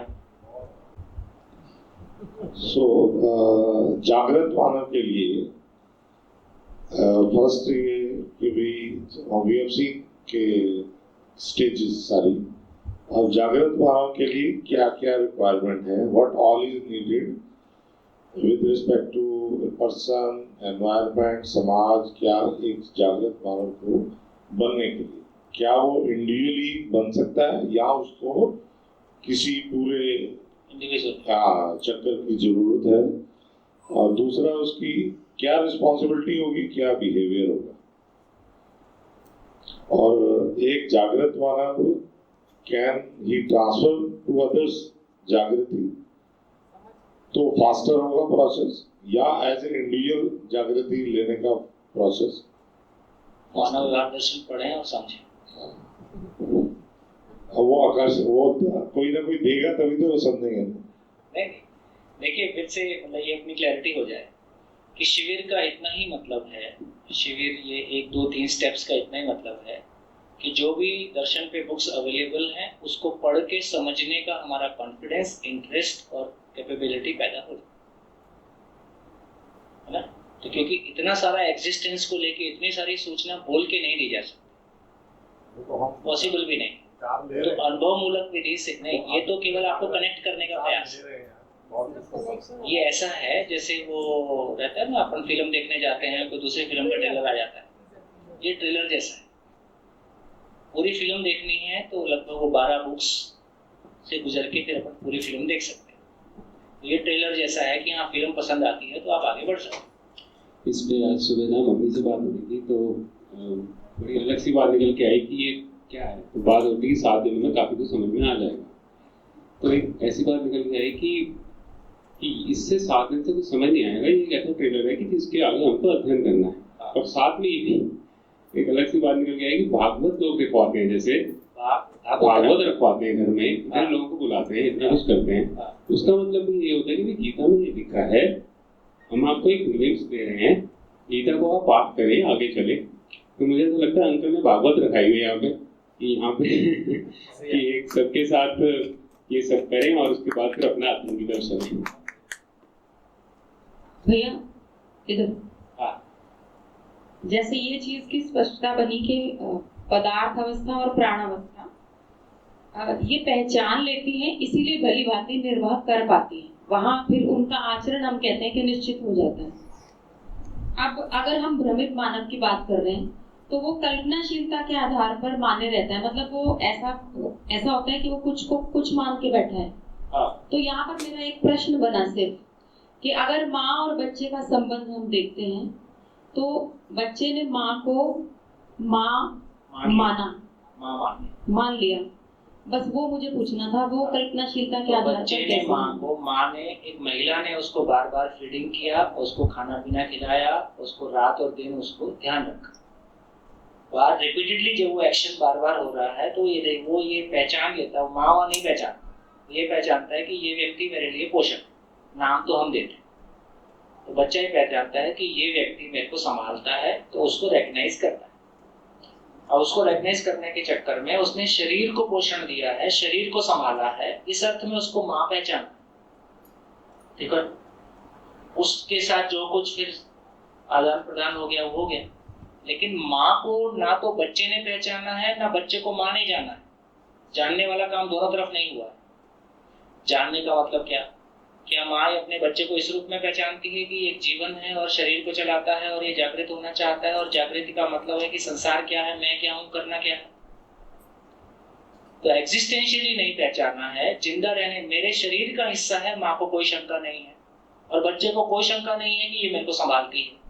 जागृत मानव के लिए फर्स्ट ये कि वी हैव सीन के स्टेजेस सारी। अब जागृत मानव के लिए क्या क्या रिक्वायरमेंट है, what all is needed with respect to person, environment, समाज। क्या एक जागृत मानव को बनने के लिए क्या वो इंडिविजुअली बन सकता है या उसको किसी पूरे चक्कर की जरूरत है? और दूसरा उसकी क्या रिस्पॉन्सिबिलिटी होगी, क्या बिहेवियर होगा? और एक जागृत मानव can he transfer to others जागृति, तो फास्टर होगा प्रोसेस, या एज ए इंडिविजुअल जागृति लेने का प्रोसेस? मानव दर्शन पढ़े और समझे। वो आकाश वो कोई ना कोई देगा तभी तो वो समझेंगे। नहीं, देखिए फिर से मतलब ये अपनी क्लैरिटी हो जाए कि शिविर का इतना ही मतलब है, शिविर ये 1, 2, 3 स्टेप्स का इतना ही मतलब है कि जो भी दर्शन पे बुक्स अवेलेबल हैं उसको पढ़ के समझने का हमारा कॉन्फिडेंस, इंटरेस्ट और कैपेबिलिटी पैदा हो, है ना। तो क्योंकि इतना सारा एग्जिस्टेंस को लेके इतनी सारी सूचना बोल के नहीं दी जा सकती, पॉसिबल भी नहीं। तो अनुभव मूलक विधि से नहीं, ये तो केवल आपको कनेक्ट करने का प्रयास है। ये ऐसा है जैसे वो रहता है ना, अपन फिल्म देखने जाते हैं, कोई दूसरी फिल्म का ट्रेलर आ जाता है, ये ट्रेलर जैसा है। पूरी फिल्म देखनी है तो लगभग वो 12 बुक्स से गुजर के फिर अपन पूरी फिल्म देख सकते हैं। ये ट्रेलर जैसा है कि हाँ फिल्म पसंद आती है तो आप आगे बढ़ सकते हैं। इस पे आज सुबह ना मम्मी से बात हो रही थी तो बड़ी अलग सी बात निकल के आई कि ये क्या है। तो बात होती है 7 दिन में काफी कुछ समझ में आ जाएगा। तो एक ऐसी बात निकल के आई कि इससे 7 दिन से कुछ समझ नहीं आएगा, ये कैसा ट्रेलर है कि जिसके आगे हमको अध्ययन करना है। और साथ में ये भी एक अलग सी बात निकल के आई कि भागवत लोग रखवाते हैं, जैसे भागवत रखवाते हैं घर में, इतने लोगों को बुलाते हैं, इतना कुछ करते हैं। उसका मतलब भी ये होता है कि गीता में ये लिखा है, हम आपको एक लिंक्स दे रहे हैं, गीता को आप पाठ करें, आगे चले। तो मुझे तो लगता है अंकल ने भागवत रखाई हुई है यहाँ पे कि एक सबके साथ ये सब करें और उसके बाद फिर अपना आत्म की तरफ चलें। भैया इधर जैसे ये चीज की स्पष्टता बनी कि पदार्थ अवस्था और प्राण अवस्था ये पहचान लेती हैं, इसीलिए भली भांति निर्वाह कर पाती हैं। वहां फिर उनका आचरण हम कहते हैं कि निश्चित हो जाता है। अब अगर हम भ्रमित मानव की बात कर रहे हैं तो वो कल्पनाशीलता के आधार पर माने रहता है, मतलब वो ऐसा होता है कि वो कुछ को कुछ मान के बैठा है। तो यहाँ पर मेरा एक प्रश्न बना सिर्फ कि अगर माँ और बच्चे का संबंध हम देखते हैं तो बच्चे ने माँ को मान लिया, बस वो मुझे पूछना था, वो कल्पनाशीलता के आधार पर बच्चे ने माँ ने एक महिला ने उसको बार बार फीडिंग किया, उसको खाना पीना खिलाया, उसको रात और दिन उसको ध्यान रखा। बार रिपीटेडली जब वो एक्शन बार बार हो रहा है तो ये पहचान लेता है। माँ नहीं पहचानता, ये पहचानता है कि ये व्यक्ति मेरे लिए पोषक, नाम तो हम देते हैं। तो बच्चा ये पहचानता है कि ये व्यक्ति मेरे को संभालता है, तो उसको रिकॉग्नाइज करता है। और उसको रिकॉग्नाइज करने के चक्कर में उसने शरीर को पोषण दिया है, शरीर को संभाला है, इस अर्थ में उसको माँ पहचान। ठीक है, उसके साथ जो कुछ फिर आदान प्रदान हो गया वो हो गया, लेकिन माँ को ना तो बच्चे ने पहचाना है ना बच्चे को माँ ने जाना है। जानने वाला काम दोनों तरफ नहीं हुआ है। जानने का मतलब क्या माँ अपने बच्चे को इस रूप में पहचानती है कि एक जीवन है और शरीर को चलाता है और ये जागृत होना चाहता है, और जागृति का मतलब है कि संसार क्या है, मैं क्या हूँ, करना क्या है। तो एग्जिस्टेंशियली नहीं पहचाना है, जिंदा रहने, मेरे शरीर का हिस्सा है, माँ को कोई शंका नहीं है और बच्चे को कोई शंका नहीं है कि ये मेरे को संभालती है।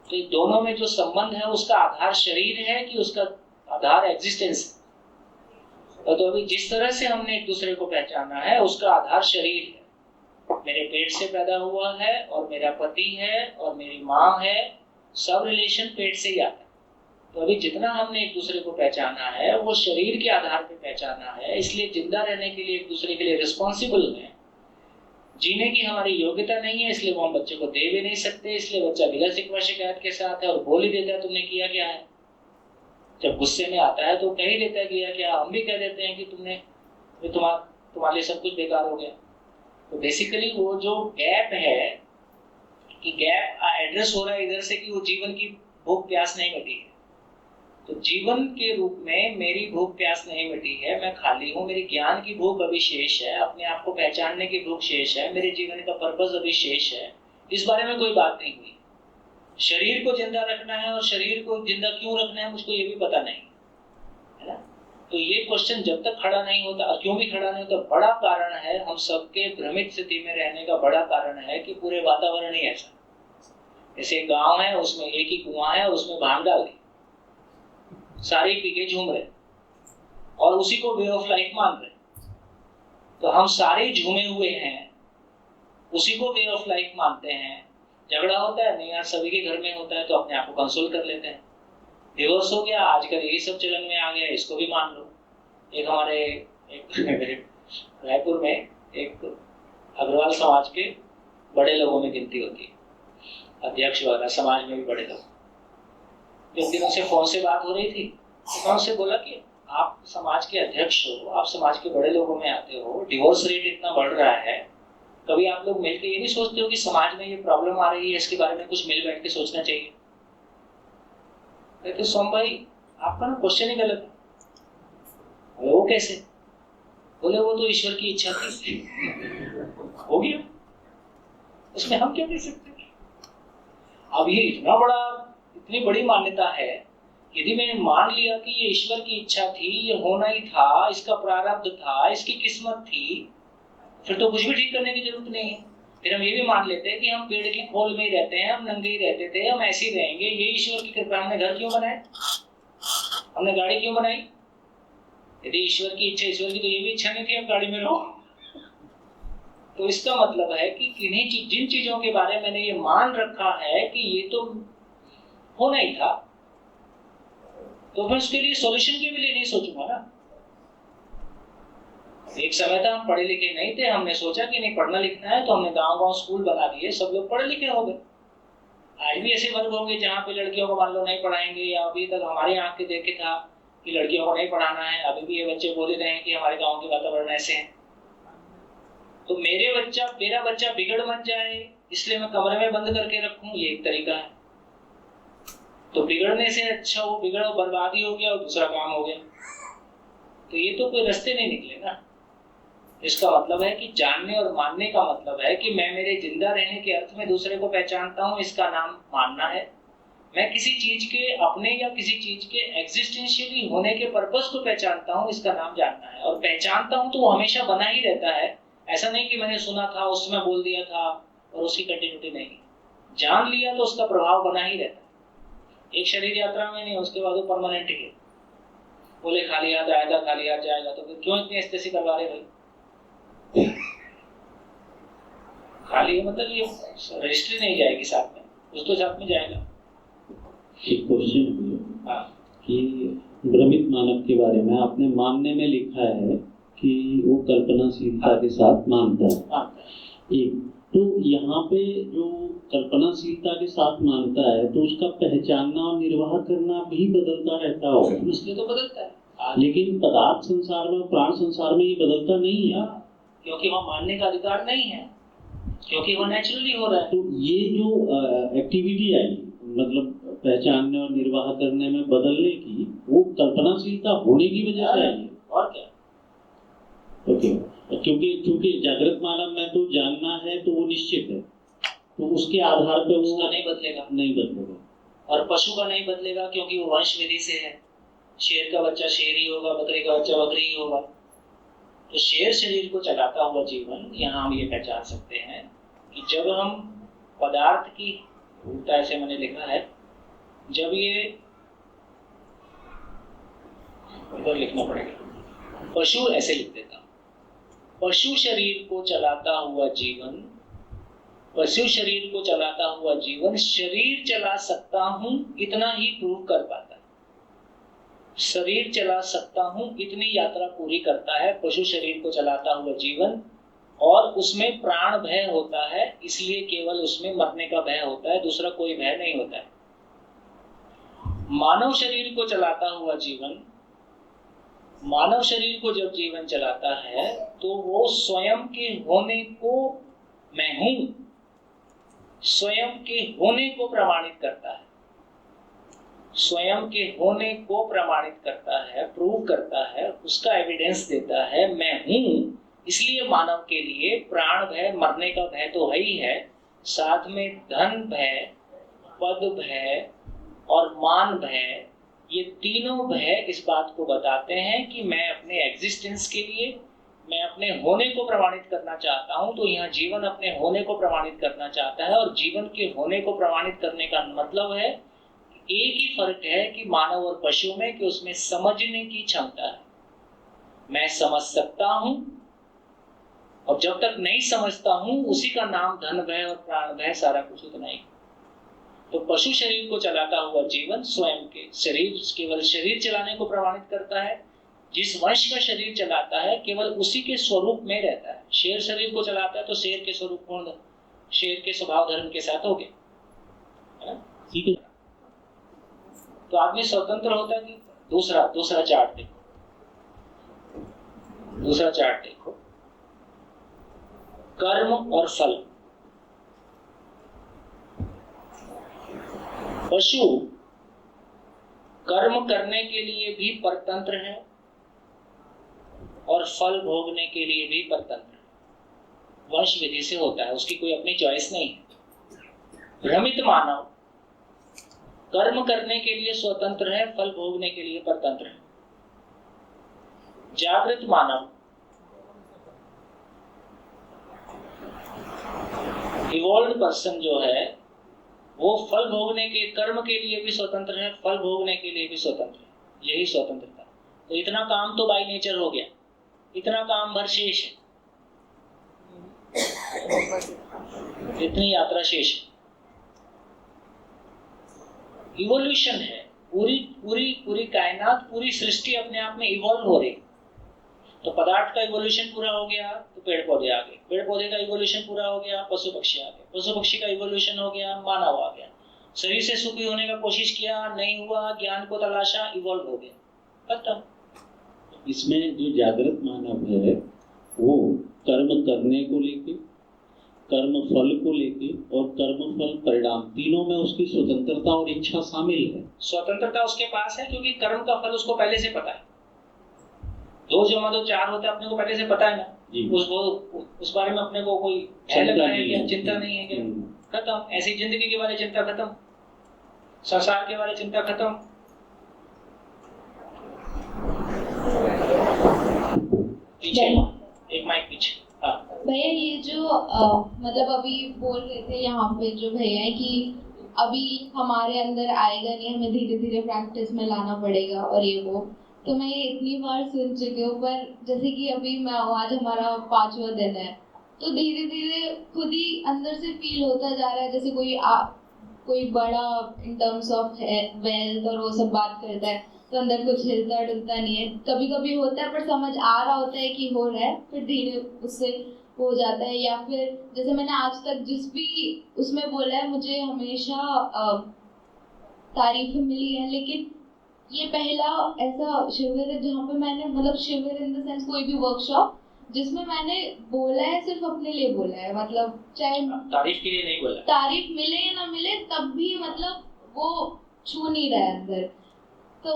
तो दोनों में जो संबंध है उसका आधार शरीर है कि उसका आधार एग्जिस्टेंस है। तो अभी जिस तरह से हमने एक दूसरे को पहचाना है उसका आधार शरीर है। मेरे पेट से पैदा हुआ है और मेरा पति है और मेरी माँ है, सब रिलेशन पेट से ही आता है। तो अभी जितना हमने एक दूसरे को पहचाना है वो शरीर के आधार पर पहचाना है, इसलिए जिंदा रहने के लिए एक दूसरे के लिए रिस्पॉन्सिबल है। जीने की हमारी योग्यता नहीं है, इसलिए वो हम बच्चे को दे भी नहीं सकते, इसलिए बच्चा गिला शिकवा शिकायत के साथ है और बोल ही देता है तुमने किया क्या है। जब गुस्से में आता है तो कह ही देता है किया क्या। हम भी कह देते हैं कि तुम्हारे लिए सब कुछ बेकार हो गया। तो बेसिकली वो जो गैप है कि गैप एड्रेस हो रहा है इधर से कि वो जीवन की भूख प्यास नहीं मिटी है। तो जीवन के रूप में मेरी भूख प्यास नहीं मिटी है, मैं खाली हूँ, मेरी ज्ञान की भूख अभी शेष है, अपने आप को पहचानने की भूख शेष है, मेरे जीवन का पर्पस अभी शेष है। इस बारे में कोई बात नहीं हुई। शरीर को जिंदा रखना है और शरीर को जिंदा क्यों रखना है मुझको ये भी पता नहीं है ना। तो ये क्वेश्चन जब तक खड़ा नहीं होता, और क्यों भी खड़ा नहीं होता, बड़ा कारण है हम सबके भ्रमित स्थिति में रहने का बड़ा कारण है कि पूरे वातावरण ही ऐसा। जैसे एक गाँव है, उसमें एक ही कुआं है, उसमें भांग डाल दी, सारे पी के झूम रहे और उसी को वे ऑफ लाइफ मान रहे। तो हम सारे झूमे हुए हैं, उसी को वे ऑफ लाइफ मानते हैं। झगड़ा होता है नहीं यार, सभी के घर में होता है, तो अपने आप को कंसोल कर लेते हैं। डिवोर्स हो गया, आजकल यही सब चलन में आ गया, इसको भी मान लो। एक हमारे रायपुर में एक अग्रवाल समाज के बड़े लोगों में गिनती होती है, अध्यक्ष वाला, समाज में भी बड़े लोग। एक दिन उनसे फोन से बात हो रही थी, तो मैं उनसे बोला कि आप समाज के अध्यक्ष हो, आप समाज के बड़े लोगों में आते हो, डिवोर्स रेट इतना बढ़ रहा है, कभी आप लोग मिलकर ये नहीं सोचते हो कि समाज में ये प्रॉब्लम आ रही है, इसके बारे में कुछ मिल बैठ के सोचना चाहिए। कहते सोम भाई आपका ना क्वेश्चन ही गलत है। बोले वो कैसे? बोले वो तो ईश्वर की इच्छा थी, हो गया, उसमें हम क्या कर सकते हैं? अब ये इतनी बड़ी मान्यता है, यदि मैंने मान लिया कि ये ईश्वर की इच्छा थी, ये होना ही था, इसका प्रारब्ध था, इसकी किस्मत थी, फिर तो कुछ भी ठीक करने की जरूरत नहीं है। फिर हम ये भी मान लेते हैं कि हम पेड़ की खोल में ही रहते हैं, हम नंगे ही रहते थे, हम ऐसे ही रहेंगे, ये ईश्वर की कृपा। हमने घर क्यों बनाए, हमने गाड़ी क्यों बनाई? यदि ईश्वर की इच्छा, ईश्वर की तो ये भी इच्छा नहीं थी हम गाड़ी में रहो। तो इसका मतलब है कि जिन चीजों के बारे में मैंने ये मान रखा है कि ये तो होना ही था, तो मैं उसके लिए सॉल्यूशन के लिए नहीं सोचूंगा ना। एक समय था हम पढ़े लिखे नहीं थे, हमने सोचा कि नहीं पढ़ना लिखना है, तो हमने गांव-गांव स्कूल बना दिए, सब लोग पढ़े लिखे हो गए। आज भी ऐसे वर्ग होंगे जहाँ पे लड़कियों को मान लो नहीं पढ़ाएंगे, या अभी तक हमारे आँख के देखे था कि लड़कियों को नहीं पढ़ाना है, अभी भी ये बच्चे बोल रहे हैं कि हमारे गाँव के वातावरण ऐसे है। तो मेरा बच्चा बिगड़ मत जाए इसलिए मैं कमरे में बंद करके रखूं, ये एक तरीका है। तो बिगड़ने से अच्छा वो बिगड़ा बर्बादी हो गया और दूसरा काम हो गया, तो ये तो कोई रास्ते नहीं निकले ना। इसका मतलब है कि जानने और मानने का मतलब है कि मैं मेरे जिंदा रहने के अर्थ में दूसरे को पहचानता हूँ, इसका नाम मानना है। मैं किसी चीज के अपने या किसी चीज के एग्जिस्टेंशियली होने के पर्पस को पहचानता हूँ, इसका नाम जानना है। और पहचानता हूँ तो वो हमेशा बना ही रहता है, ऐसा नहीं कि मैंने सुना था उसमें बोल दिया था और उसकी कंटिन्यूटी नहीं। जान लिया तो उसका प्रभाव बना ही रहता है। एक शरीर यात्रा में नहीं, उसके बाद वो परमानेंट ही है। बोले खाली हाथ आया था खाली हाथ जाएगा, तो फिर क्यों इतनी एस्तेसी करवा रहे भाई? खाली मतलब ये रजिस्ट्री नहीं जाएगी साथ में, उस तो साथ में जाएगा। एक क्वेश्चन कि भ्रमित मानव के बारे में आपने मानने में लिखा है कि वो कल्पनाशीलता के साथ मानता है। एक तो यहाँ पे जो कल्पनाशीलता के साथ मानता है तो उसका पहचानना और निर्वाह करना भी बदलता रहता होगा, इसलिए तो बदलता है। लेकिन पदार्थ संसार में, प्राण संसार में ये बदलता नहीं है, क्योंकि वहाँ मानने का अधिकार नहीं है, क्योंकि वो नेचुरली हो रहा है। तो ये जो एक्टिविटी आई मतलब पहचानने और निर्वाह करने में बदलने की, वो कल्पनाशीलता होने की वजह से आई है। और क्या? ओके, क्योंकि जागृत मानव में तो जानना है तो वो निश्चित है, तो उसके आधार पे वो नहीं बदलेगा। और पशु का नहीं बदलेगा क्योंकि वो वंश विधि से है। शेर का बच्चा शेर ही होगा, बकरी का बच्चा बकरी ही होगा। तो शेर शरीर को चलाता हुआ जीवन, यहाँ हम ये पहचान सकते हैं कि जब हम पदार्थ की उल्टा, ऐसे मैंने लिखा है, जब ये उधर लिखना पड़ेगा, पशु ऐसे लिख देता, पशु शरीर को चलाता हुआ जीवन, पशु शरीर को चलाता हुआ जीवन शरीर चला सकता हूं इतना ही प्रूव कर पाता है। शरीर चला सकता हूं इतनी यात्रा पूरी करता है पशु शरीर को चलाता हुआ जीवन। और उसमें प्राण भय होता है, इसलिए केवल उसमें मरने का भय होता है, दूसरा कोई भय नहीं होता है। मानव शरीर को चलाता हुआ जीवन, मानव शरीर को जब जीवन चलाता है तो वो स्वयं के होने को, मैं हूं, स्वयं के होने को प्रमाणित करता है, स्वयं के होने को प्रमाणित करता है, प्रूव करता है, उसका एविडेंस देता है, मैं हूं। इसलिए मानव के लिए प्राण भय, मरने का भय तो है ही है, साथ में धन भय, पद भय और मान भय, ये तीनों भय इस बात को बताते हैं कि मैं अपने एग्जिस्टेंस के लिए, मैं अपने होने को प्रमाणित करना चाहता हूं। तो यहाँ जीवन अपने होने को प्रमाणित करना चाहता है, और जीवन के होने को प्रमाणित करने का मतलब है, एक ही फर्क है कि मानव और पशु में कि उसमें समझने की क्षमता है। मैं समझ सकता हूं, और जब तक नहीं समझता हूं उसी का नाम धन भय और प्राण भय, सारा कुछ उतना ही। तो पशु शरीर को चलाता हुआ जीवन स्वयं के शरीर, केवल शरीर चलाने को प्रमाणित करता है। जिस वंश का शरीर चलाता है केवल उसी के स्वरूप में रहता है। शेर शरीर को चलाता है तो शेर के स्वरूप पूर्ण, शेर के स्वभाव धर्म के साथ हो गए, है ना? ठीक है। तो आदमी स्वतंत्र होता है कि दूसरा चार्ट देखो, दूसरा चार्ट देखो, कर्म और फल। पशु कर्म करने के लिए भी परतंत्र है और फल भोगने के लिए भी परतंत्र है। वंश विधि से होता है, उसकी कोई अपनी चॉइस नहीं है। भ्रमित मानव कर्म करने के लिए स्वतंत्र है, फल भोगने के लिए परतंत्र है। जागृत मानव इवॉल्व्ड पर्सन जो है वो फल भोगने के कर्म के लिए भी स्वतंत्र है, फल भोगने के लिए भी स्वतंत्र है। यही स्वतंत्रता। तो इतना काम तो बाय नेचर हो गया, इतना काम भर शेष है, इतनी यात्रा शेष है। इवोल्यूशन है, पूरी पूरी पूरी कायनात, पूरी सृष्टि अपने आप में इवॉल्व हो रही। तो पदार्थ का इवोल्यूशन पूरा हो गया तो पेड़ पौधे आ गए, पेड़ पौधे का इवोल्यूशन पूरा हो गया पशु पक्षी आ गए, पशु पक्षी का इवोल्यूशन हो गया मानव आ गया। शरीर से सुखी होने का कोशिश किया, नहीं हुआ, ज्ञान को तलाशा, इवॉल्व हो गया, खत्म। इसमें जो जागृत मानव है वो कर्म करने को लेके, कर्म फल को लेके और कर्म फल परिणाम तीनों में उसकी स्वतंत्रता और इच्छा शामिल है। स्वतंत्रता उसके पास है क्योंकि कर्म का फल उसको पहले से पता है। 2 + 2 4 होता है, अपने को पहले से पता है ना, उस बारे में अपने को कोई चिंता नहीं है क्या? खत्म। ऐसी जिंदगी के बारे में चिंता खत्म, संसार के बारे में चिंता खत्म। पीछे एक माइक पीछे। भैया ये जो मतलब अभी बोल रहे थे यहाँ पे जो भैया है कि अभी हमारे अंदर आएगा नहीं, हमें धीरे धीरे प्रैक्टिस में लाना पड़ेगा और ये वो, तो मैं ये इतनी बार सुन चुकी हूँ। पर जैसे कि अभी मैं आज हमारा 5वां दिन है, तो धीरे धीरे खुद ही अंदर से फील होता जा रहा है जैसे कोई बड़ा इन टर्म्स ऑफ वेल्थ और वो सब बात करता है, तो अंदर कुछ हिलता डुलता नहीं है। कभी कभी होता है पर समझ आ रहा होता है कि हो रहा है, फिर धीरे उससे हो जाता है। या फिर जैसे मैंने आज तक जिस भी उसमें बोला है, मुझे हमेशा तारीफ मिली है, लेकिन ये पहला ऐसा शिविर है जहाँ पे मैंने मतलब शिविर इन द सेंस कोई भी वर्कशॉप जिसमें मैंने बोला है, सिर्फ अपने लिए बोला है, मतलब चाहे तारीफ के लिए नहीं बोला, तारीफ मिले या ना मिले तब भी मतलब वो छू नहीं रहा है अंदर। तो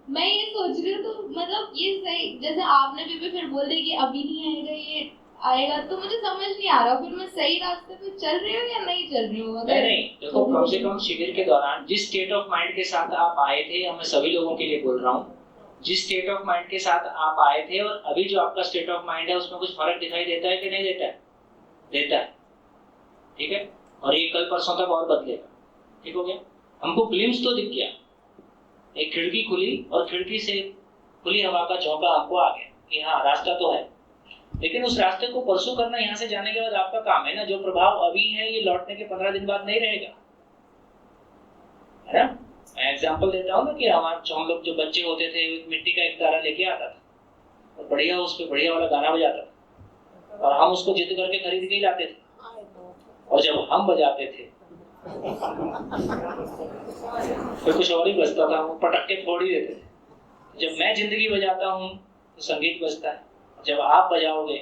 मैं ये सोच रही हूँ, तो मतलब ये सही, जैसे आपने भी फिर बोल दिया कि अभी नहीं आएगा, ये आएगा, तो मुझे समझ नहीं आ रहा फिर मैं सही रास्ते पे चल रही हूँ या नहीं चल रही हूँ। नहीं, देखो कम से कम शिविर के दौरान जिस स्टेट ऑफ माइंड के साथ आप आए थे, मैं सभी लोगों के लिए बोल रहा हूँ, जिस स्टेट ऑफ माइंड के साथ आप आए थे और अभी जो आपका स्टेट ऑफ माइंड है उसमें कुछ फर्क दिखाई देता है कि नहीं देता है? देता है, ठीक है। और ये कल परसों तक और बदलेगा, ठीक हो गया। हमको ग्लिम्स तो दिख गया, एक खिड़की खुली और खिड़की से खुली हवा का झोंका हमको आ गया कि हाँ रास्ता तो है, लेकिन उस रास्ते को परसू करना यहाँ से जाने के बाद आपका काम है ना। जो प्रभाव अभी है ये लौटने के 15 दिन बाद नहीं रहेगा, है ना। मैं एग्जांपल देता हूँ ना कि हम लोग जो बच्चे होते थे, मिट्टी का एक तारा लेके आता था और बढ़िया उस पर बढ़िया वाला गाना बजाता था और हम उसको जिद करके खरीद के ही लाते थे, और जब हम बजाते थे तो कुछ और ही बजता था, वो पटक के फोड़ ही देते थे। जब मैं जिंदगी बजाता हूँ तो संगीत बजता है, जब आप बजाओगे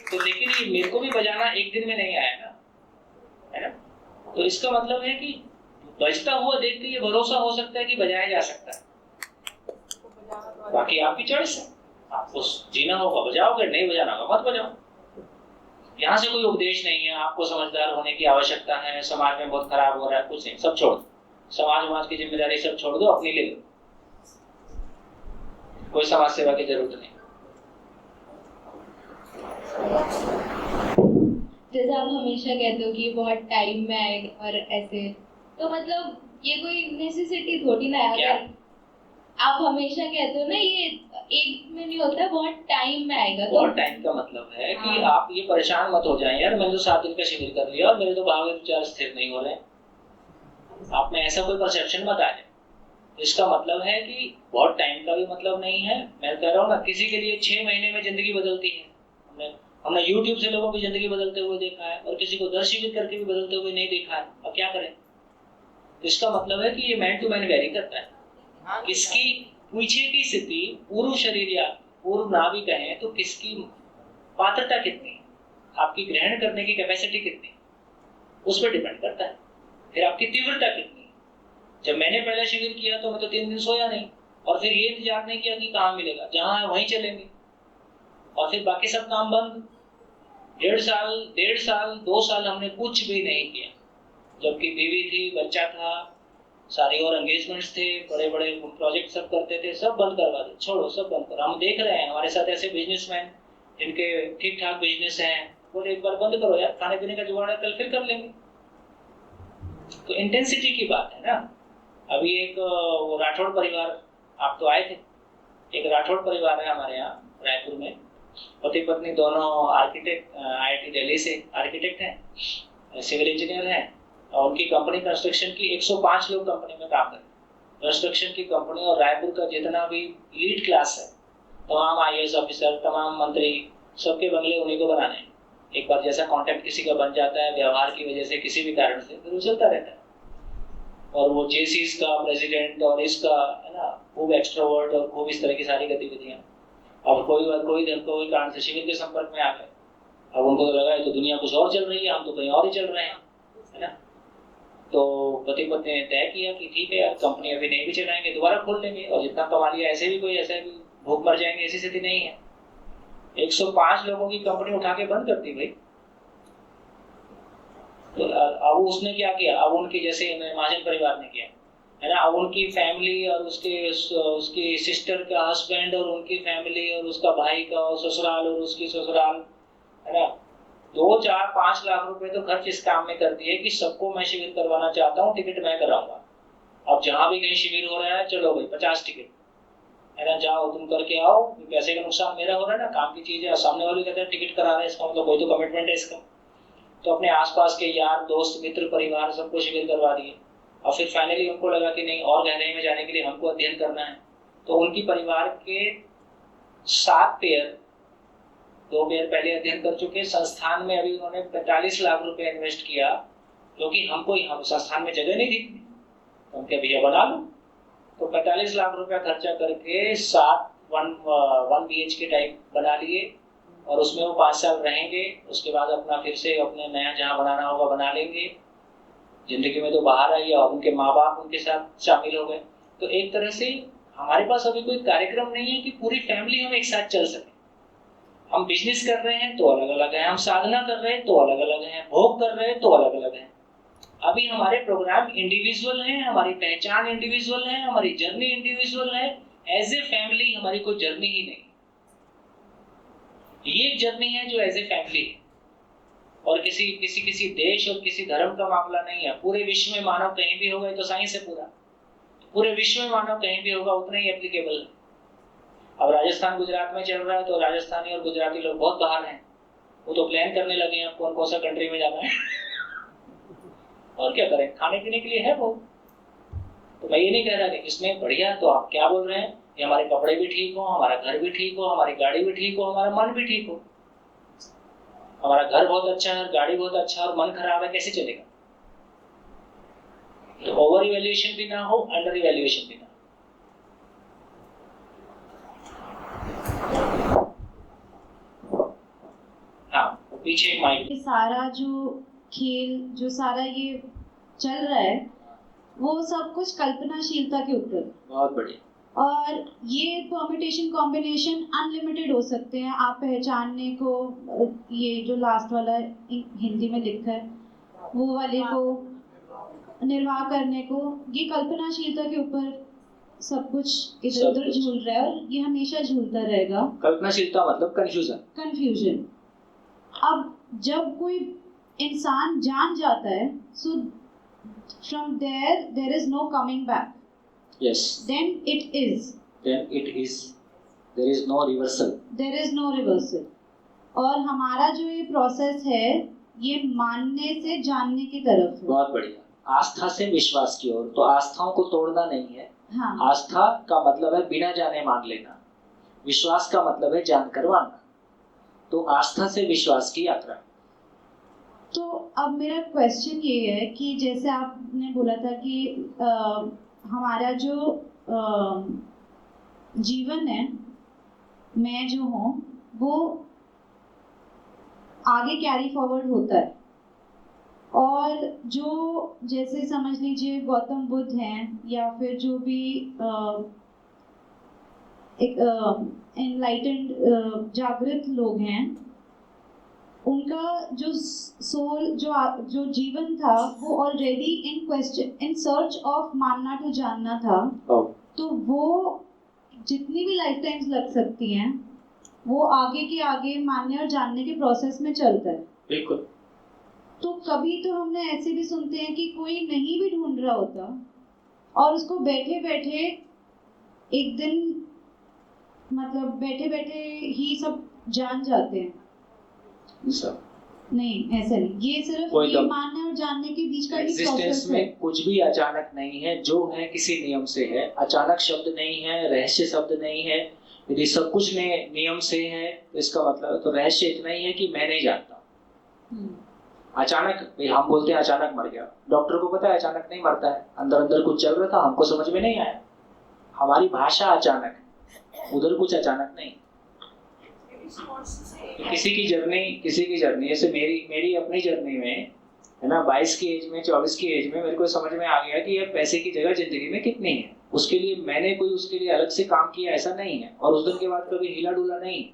तो लेकिन ये मेरे को भी बजाना एक दिन में नहीं आया ना, है ना। तो इसका मतलब है कि बजता हुआ देख के ये भरोसा हो सकता है कि बजाया जा सकता है। बाकी आपकी चॉइस है, आपको जीना होगा बजाओगे, नहीं बजाना होगा मत बजाओ। यहाँ से कोई उपदेश नहीं है, आपको समझदार होने की आवश्यकता है, समाज में बहुत खराब हो रहा है, कुछ नहीं, सब छोड़ दो, समाज की जिम्मेदारी सब छोड़ दो, अपनी ले लो, कोई समाज सेवा की जरूरत नहीं। जैसे आप हमेशा कहते हो कि बहुत टाइम में आएगा और ऐसे, तो मतलब ये कोई नेसेसिटी थोड़ी ना है। आप हमेशा कहते हो ना ये एक में नहीं होता, बहुत टाइम में आएगा। तो बहुत टाइम का मतलब है कि आप ये परेशान मत हो जाएं, यार मैंने तो 7 दिन का शिविर कर लिया और मेरे तो भाव विचार स्थिर नहीं हो रहे। आप में ऐसा कोई परसेप्शन मत आ जाए। इसका मतलब है कि बहुत टाइम का भी मतलब नहीं है। मैं कह रहा हूँ ना, किसी के लिए 6 महीने में जिंदगी बदलती है। हमने YouTube से लोगों की जिंदगी बदलते हुए देखा है और किसी को 10 शिविर करके भी बदलते हुए नहीं देखा है। अब क्या करें? इसका मतलब है कि ये मैन टू मैन वेरी करता है। किसकी पीछे की स्थिति, पूर्व शरीर या पूर्व नाभि कहें तो किसकी पात्रता कितनी, आपकी ग्रहण करने की कैपेसिटी कितनी, उस पर डिपेंड करता है। फिर आपकी तीव्रता कितनी, जब मैंने पहला शिविर किया तो मैं तो 3 दिन सोया नहीं, और फिर ये इंतजार नहीं किया कि कहाँ मिलेगा, जहाँ है वहीं चलेंगे, और फिर बाकी सब काम बंद। 1.5 साल 2 साल हमने कुछ भी नहीं किया, जबकि बीवी थी, बच्चा था, सारी और एंगेजमेंट्स थे, बड़े बड़े प्रोजेक्ट सब करते थे, सब बंद करवा दे, छोड़ो सब बंद करो। हम देख रहे हैं हमारे साथ ऐसे बिजनेसमैन जिनके ठीक ठाक बिजनेस हैं, बोले एक बार बंद करो यार, खाने पीने का जुगाड़ है, कल फिर कर लेंगे। तो इंटेंसिटी की बात है ना। अभी एक वो राठौड़ परिवार, आप तो आए थे, एक राठौड़ परिवार है हमारे यहाँ रायपुर में, पति पत्नी दोनों आर्किटेक्ट, IIT दिल्ली से आर्किटेक्ट हैं, सिविल इंजीनियर हैं, और उनकी कंपनी कंस्ट्रक्शन की 105 लोग कंपनी में काम करते हैं, कंस्ट्रक्शन की कंपनी। और रायपुर का जितना भी लीड क्लास है, तमाम IAS ऑफिसर, तमाम मंत्री, सबके बंगले उन्हीं को बनाने हैं। एक बार जैसा कॉन्टेक्ट किसी का बन जाता है व्यवहार की वजह से, किसी भी कारण से, फिर वो चलता रहता है। और वो JCs का प्रेसिडेंट और इसका है ना, खूब एक्सट्रोवर्ट और खूब इस तरह की सारी गतिविधियां। अब कोई कारण से शिविर के संपर्क में आ गए, अब उनको तो लगा है तो दुनिया कुछ और चल रही है, हम तो कहीं और ही चल रहे हैं, है ना। तो पति पत्नी ने तय किया कि ठीक है यार, कंपनी अभी नहीं भी चलाएंगे, दोबारा खोल लेंगे, और जितना कमा लिया ऐसे भी कोई ऐसा भी भूख मर जाएंगे, ऐसी स्थिति नहीं है। 105 लोगों की कंपनी उठा के बंद करती भाई। तो अब उसने क्या किया, अब उनकी जैसे महाजन परिवार ने किया है ना, अब उनकी फैमिली और उसकी सिस्टर का हस्बैंड और उनकी फैमिली और उसका भाई का और ससुराल और उसकी ससुराल, है ना, 2, 4, 5 लाख रुपए तो खर्च इस काम में कर दिए कि सबको मैं शिविर करवाना चाहता हूँ, टिकट मैं कराऊंगा। अब जहां भी कहीं शिविर हो रहा है, चलो भाई 50 टिकट, है ना, जाओ तुम करके आओ, पैसे का नुकसान मेरा हो रहा है ना, काम की चीज है। सामने वाले कहते हैं टिकट करा रहे हैं, इसका मतलब कोई तो कमिटमेंट है इसका। तो अपने आसपास के यार दोस्त मित्र परिवार सबको शिविर करवा दिए, और फिर फाइनली उनको लगा कि नहीं, और गहराई में जाने के लिए हमको अध्ययन करना है। तो उनकी परिवार के 7 पेयर, 2 पेयर पहले अध्ययन कर चुके, संस्थान में अभी उन्होंने 45 लाख रुपए इन्वेस्ट किया, क्योंकि हम संस्थान में जगह नहीं थी, तो उनके भैया बना लो। तो 45 लाख रुपया खर्चा करके 7 1 BHK टाइप बना लिए, और उसमें वो 5 साल रहेंगे। उसके बाद अपना फिर से अपने नया जहाँ बनाना होगा बना लेंगे। जिंदगी में तो बाहर आई, और उनके माँ बाप उनके साथ शामिल हो गए। तो एक तरह से हमारे पास अभी कोई कार्यक्रम नहीं है कि पूरी फैमिली हम एक साथ चल सके। हम बिजनेस कर रहे हैं तो अलग अलग हैं, हम साधना कर रहे हैं तो अलग अलग हैं, भोग कर रहे हैं तो अलग अलग हैं। अभी हमारे प्रोग्राम इंडिविजुअल हैं, हमारी पहचान इंडिविजुअल है, हमारी जर्नी इंडिविजुअल है। एज ए फैमिली हमारी कोई जर्नी ही नहीं, ये एक जर्नी है जो एज ए फैमिली है, और किसी देश और किसी धर्म का मामला नहीं है। पूरे विश्व में मानव कहीं भी होगा, तो साइंस है पूरे विश्व में मानव कहीं भी होगा, उतना ही एप्लीकेबल है। अब राजस्थान गुजरात में चल रहा है, तो राजस्थानी और गुजराती लोग बहुत बाहर हैं, वो तो प्लान करने लगे हैं कौन कौन सा कंट्री में जाना है और क्या करें, खाने पीने के लिए है वो। तो मैं ये नहीं कह रहा कि इसमें बढ़िया, तो आप क्या बोल रहे हैं कि हमारे कपड़े भी ठीक हो, हमारा घर भी ठीक हो, हमारी गाड़ी भी ठीक हो, हमारा मन भी ठीक हो। हमारा घर बहुत अच्छा है, गाड़ी बहुत अच्छा है, और मन खराब है, कैसे चलेगा? तो ओवर इवैल्यूएशन भी ना हो, अंडर इवैल्यूएशन भी ना हो। हाँ, पीछे एक माइक। सारा जो खेल, जो सारा ये चल रहा है, वो सब कुछ कल्पनाशीलता के ऊपर। बहुत बढ़िया। और ये परम्यूटेशन कॉम्बिनेशन अनलिमिटेड हो सकते हैं। आप पहचानने को, ये जो लास्ट वाला हिंदी में लिखा है, वो वाले को निर्वाह करने को, ये कल्पनाशीलता के ऊपर सब कुछ इधर उधर झूल रहा है, और ये हमेशा झूलता रहेगा। कल्पनाशीलता मतलब कंफ्यूजन। अब जब कोई इंसान जान जाता है, so from there is no coming back. Yes. Then it is. There is no reversal. There is no reversal. और हमारा जो ये प्रोसेस है, ये मानने से जानने की तरफ है। बहुत बढ़िया। आस्था से विश्वास की ओर। तो आस्थाओं को तोड़ना नहीं है। हाँ। आस्था का मतलब है बिना जाने मान लेना, विश्वास का मतलब है जानकर मानना। तो आस्था से विश्वास की यात्रा। तो अब मेरा क्वेश्चन ये है कि जैसे आपने बोला था कि हमारा जो जीवन है, मैं जो हूँ, वो आगे कैरी फॉरवर्ड होता है। और जो जैसे समझ लीजिए गौतम बुद्ध हैं या फिर जो भी एक एनलाइटेंड जागृत लोग हैं, उनका जो सोल जो जीवन था वो ऑलरेडी इन सर्च ऑफ मानना टू जानना था। तो वो जितनी भी लाइफ टाइम्स लग सकती हैं वो आगे के आगे मानने और जानने के प्रोसेस में चलता है। बिल्कुल। तो कभी तो हमने ऐसे भी सुनते हैं कि कोई नहीं भी ढूंढ रहा होता और उसको बैठे बैठे एक दिन मतलब बैठे बैठे ही सब जान जाते हैं। सब नहीं, ऐसा नहीं, ये सिर्फ ये मानने और जानने के बीच का ही प्रोसेस है। में कुछ भी अचानक नहीं है, जो है किसी नियम से है। अचानक शब्द नहीं है, रहस्य शब्द नहीं है। यदि सब कुछ नियम से है तो इसका मतलब तो रहस्य इतना ही है कि मैं नहीं जानता। अचानक हम बोलते हैं अचानक मर गया, डॉक्टर को पता है अचानक नहीं मरता है, अंदर अंदर कुछ चल रहा था, हमको समझ में नहीं आया। हमारी भाषा अचानक, उधर कुछ अचानक नहीं। किसी की जर्नी जैसे मेरी अपनी जर्नी में है ना, 22 की एज में 24 की एज में मेरे को समझ में आ गया कि यार पैसे की जगह जिंदगी में कितनी है। उसके लिए मैंने कोई उसके लिए अलग से काम किया ऐसा नहीं है, और उस दिन के बाद कभी हिला डुला नहीं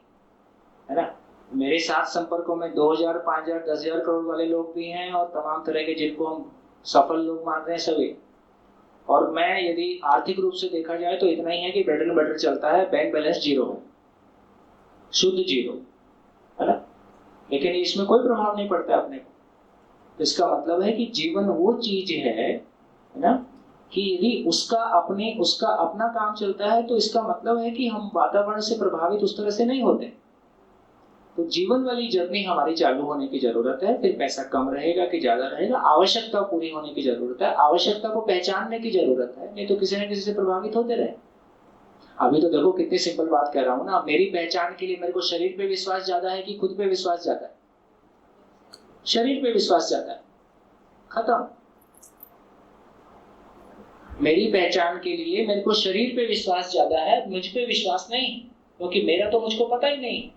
है ना। मेरे साथ संपर्कों में 2000, 5000, 10,000 करोड़ वाले लोग भी हैं और तमाम तरह के जिनको हम सफल लोग मान रहे हैं सभी। और मैं यदि आर्थिक रूप से देखा जाए तो इतना ही है कि ब्रेड एंड बटर चलता है, बैंक बैलेंस 0 है, शुद्ध 0 है ना। लेकिन इसमें कोई प्रभाव नहीं पड़ता अपने को। तो इसका मतलब है कि जीवन वो चीज है ना, कि यदि उसका अपना काम चलता है तो इसका मतलब है कि हम वातावरण से प्रभावित उस तरह से नहीं होते। तो जीवन वाली जर्नी हमारी चालू होने की जरूरत है। फिर पैसा कम रहेगा कि ज्यादा रहेगा, आवश्यकता पूरी होने की जरूरत है, आवश्यकता को पहचानने की जरूरत है, नहीं तो किसी न किसी से प्रभावित होते रहे। अभी तो देखो कितनी सिंपल बात कह रहा हूं ना, मेरी पहचान के लिए मेरे को शरीर पे विश्वास ज्यादा है कि खुद पे विश्वास ज्यादा है? शरीर पे विश्वास ज्यादा है, खत्म। मेरी पहचान के लिए मेरे को शरीर पे विश्वास ज्यादा है, मुझ पे विश्वास नहीं, क्योंकि मेरा तो मुझको पता ही नहीं।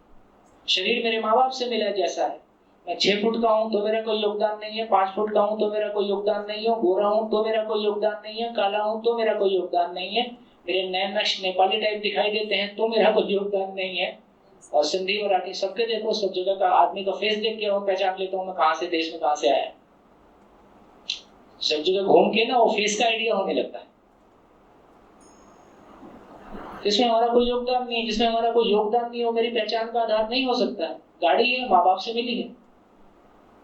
शरीर मेरे माँ बाप से मिला जैसा है। मैं 6 फुट का हूं तो मेरा कोई योगदान नहीं है, 5 फुट का हूं तो मेरा कोई योगदान नहीं है, गोरा हूं तो मेरा कोई योगदान नहीं है, काला हूं तो मेरा कोई योगदान नहीं है, मेरे नए नक्श नेपाली टाइप दिखाई देते हैं तो मेरा कोई योगदान नहीं है। और सिंधी मराठी सबके देखो, सब जगह का आदमी का फेस देख के मैं पहचान लेता हूँ मैं कहाँ से, देश में कहाँ से आया। सब जगह घूम के ना वो फेस का आइडिया होने लगता है। जिसमें हमारा कोई योगदान नहीं है, जिसमें हमारा कोई योगदान नहीं हो, मेरी पहचान का आधार नहीं हो सकता है। गाड़ी है, माँ बाप से मिली है,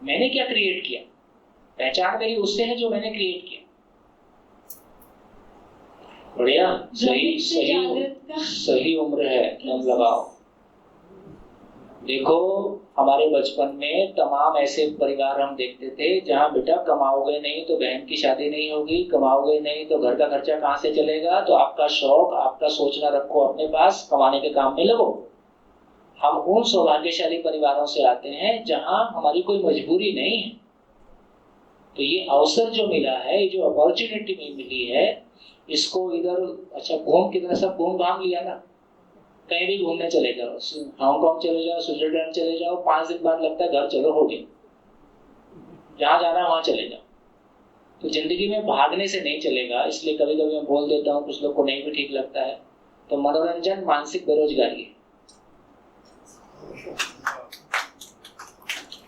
मैंने क्या क्रिएट किया? पहचान मेरी उससे है जो मैंने क्रिएट किया। बढ़िया, सही उम्र है, दम लगाओ। देखो हमारे बचपन में तमाम ऐसे परिवार हम देखते थे जहाँ बेटा कमाओगे नहीं तो बहन की शादी नहीं होगी, कमाओगे नहीं तो घर का खर्चा कहाँ से चलेगा, तो आपका शौक, आपका सोचना रखो अपने पास, कमाने के काम में लगो। हम उन सौभाग्यशाली परिवारों से आते हैं जहाँ हमारी कोई मजबूरी नहीं है। तो ये अवसर जो मिला है, ये जो अपॉर्चुनिटी मिली है, इसको इधर अच्छा घूम कितना सब घूम घाम लिया ना, कहीं भी घूमने चले जाओ, हांगकांग चले जाओ, स्विट्जरलैंड चले जाओ, 5 दिन बाद लगता है घर चलो हो गए, जहाँ जाना है वहां चले जाओ। तो जिंदगी में भागने से नहीं चलेगा, इसलिए कभी कभी मैं बोल देता हूँ, कुछ लोग को नहीं भी ठीक लगता है। तो मनोरंजन मानसिक बेरोजगारी है।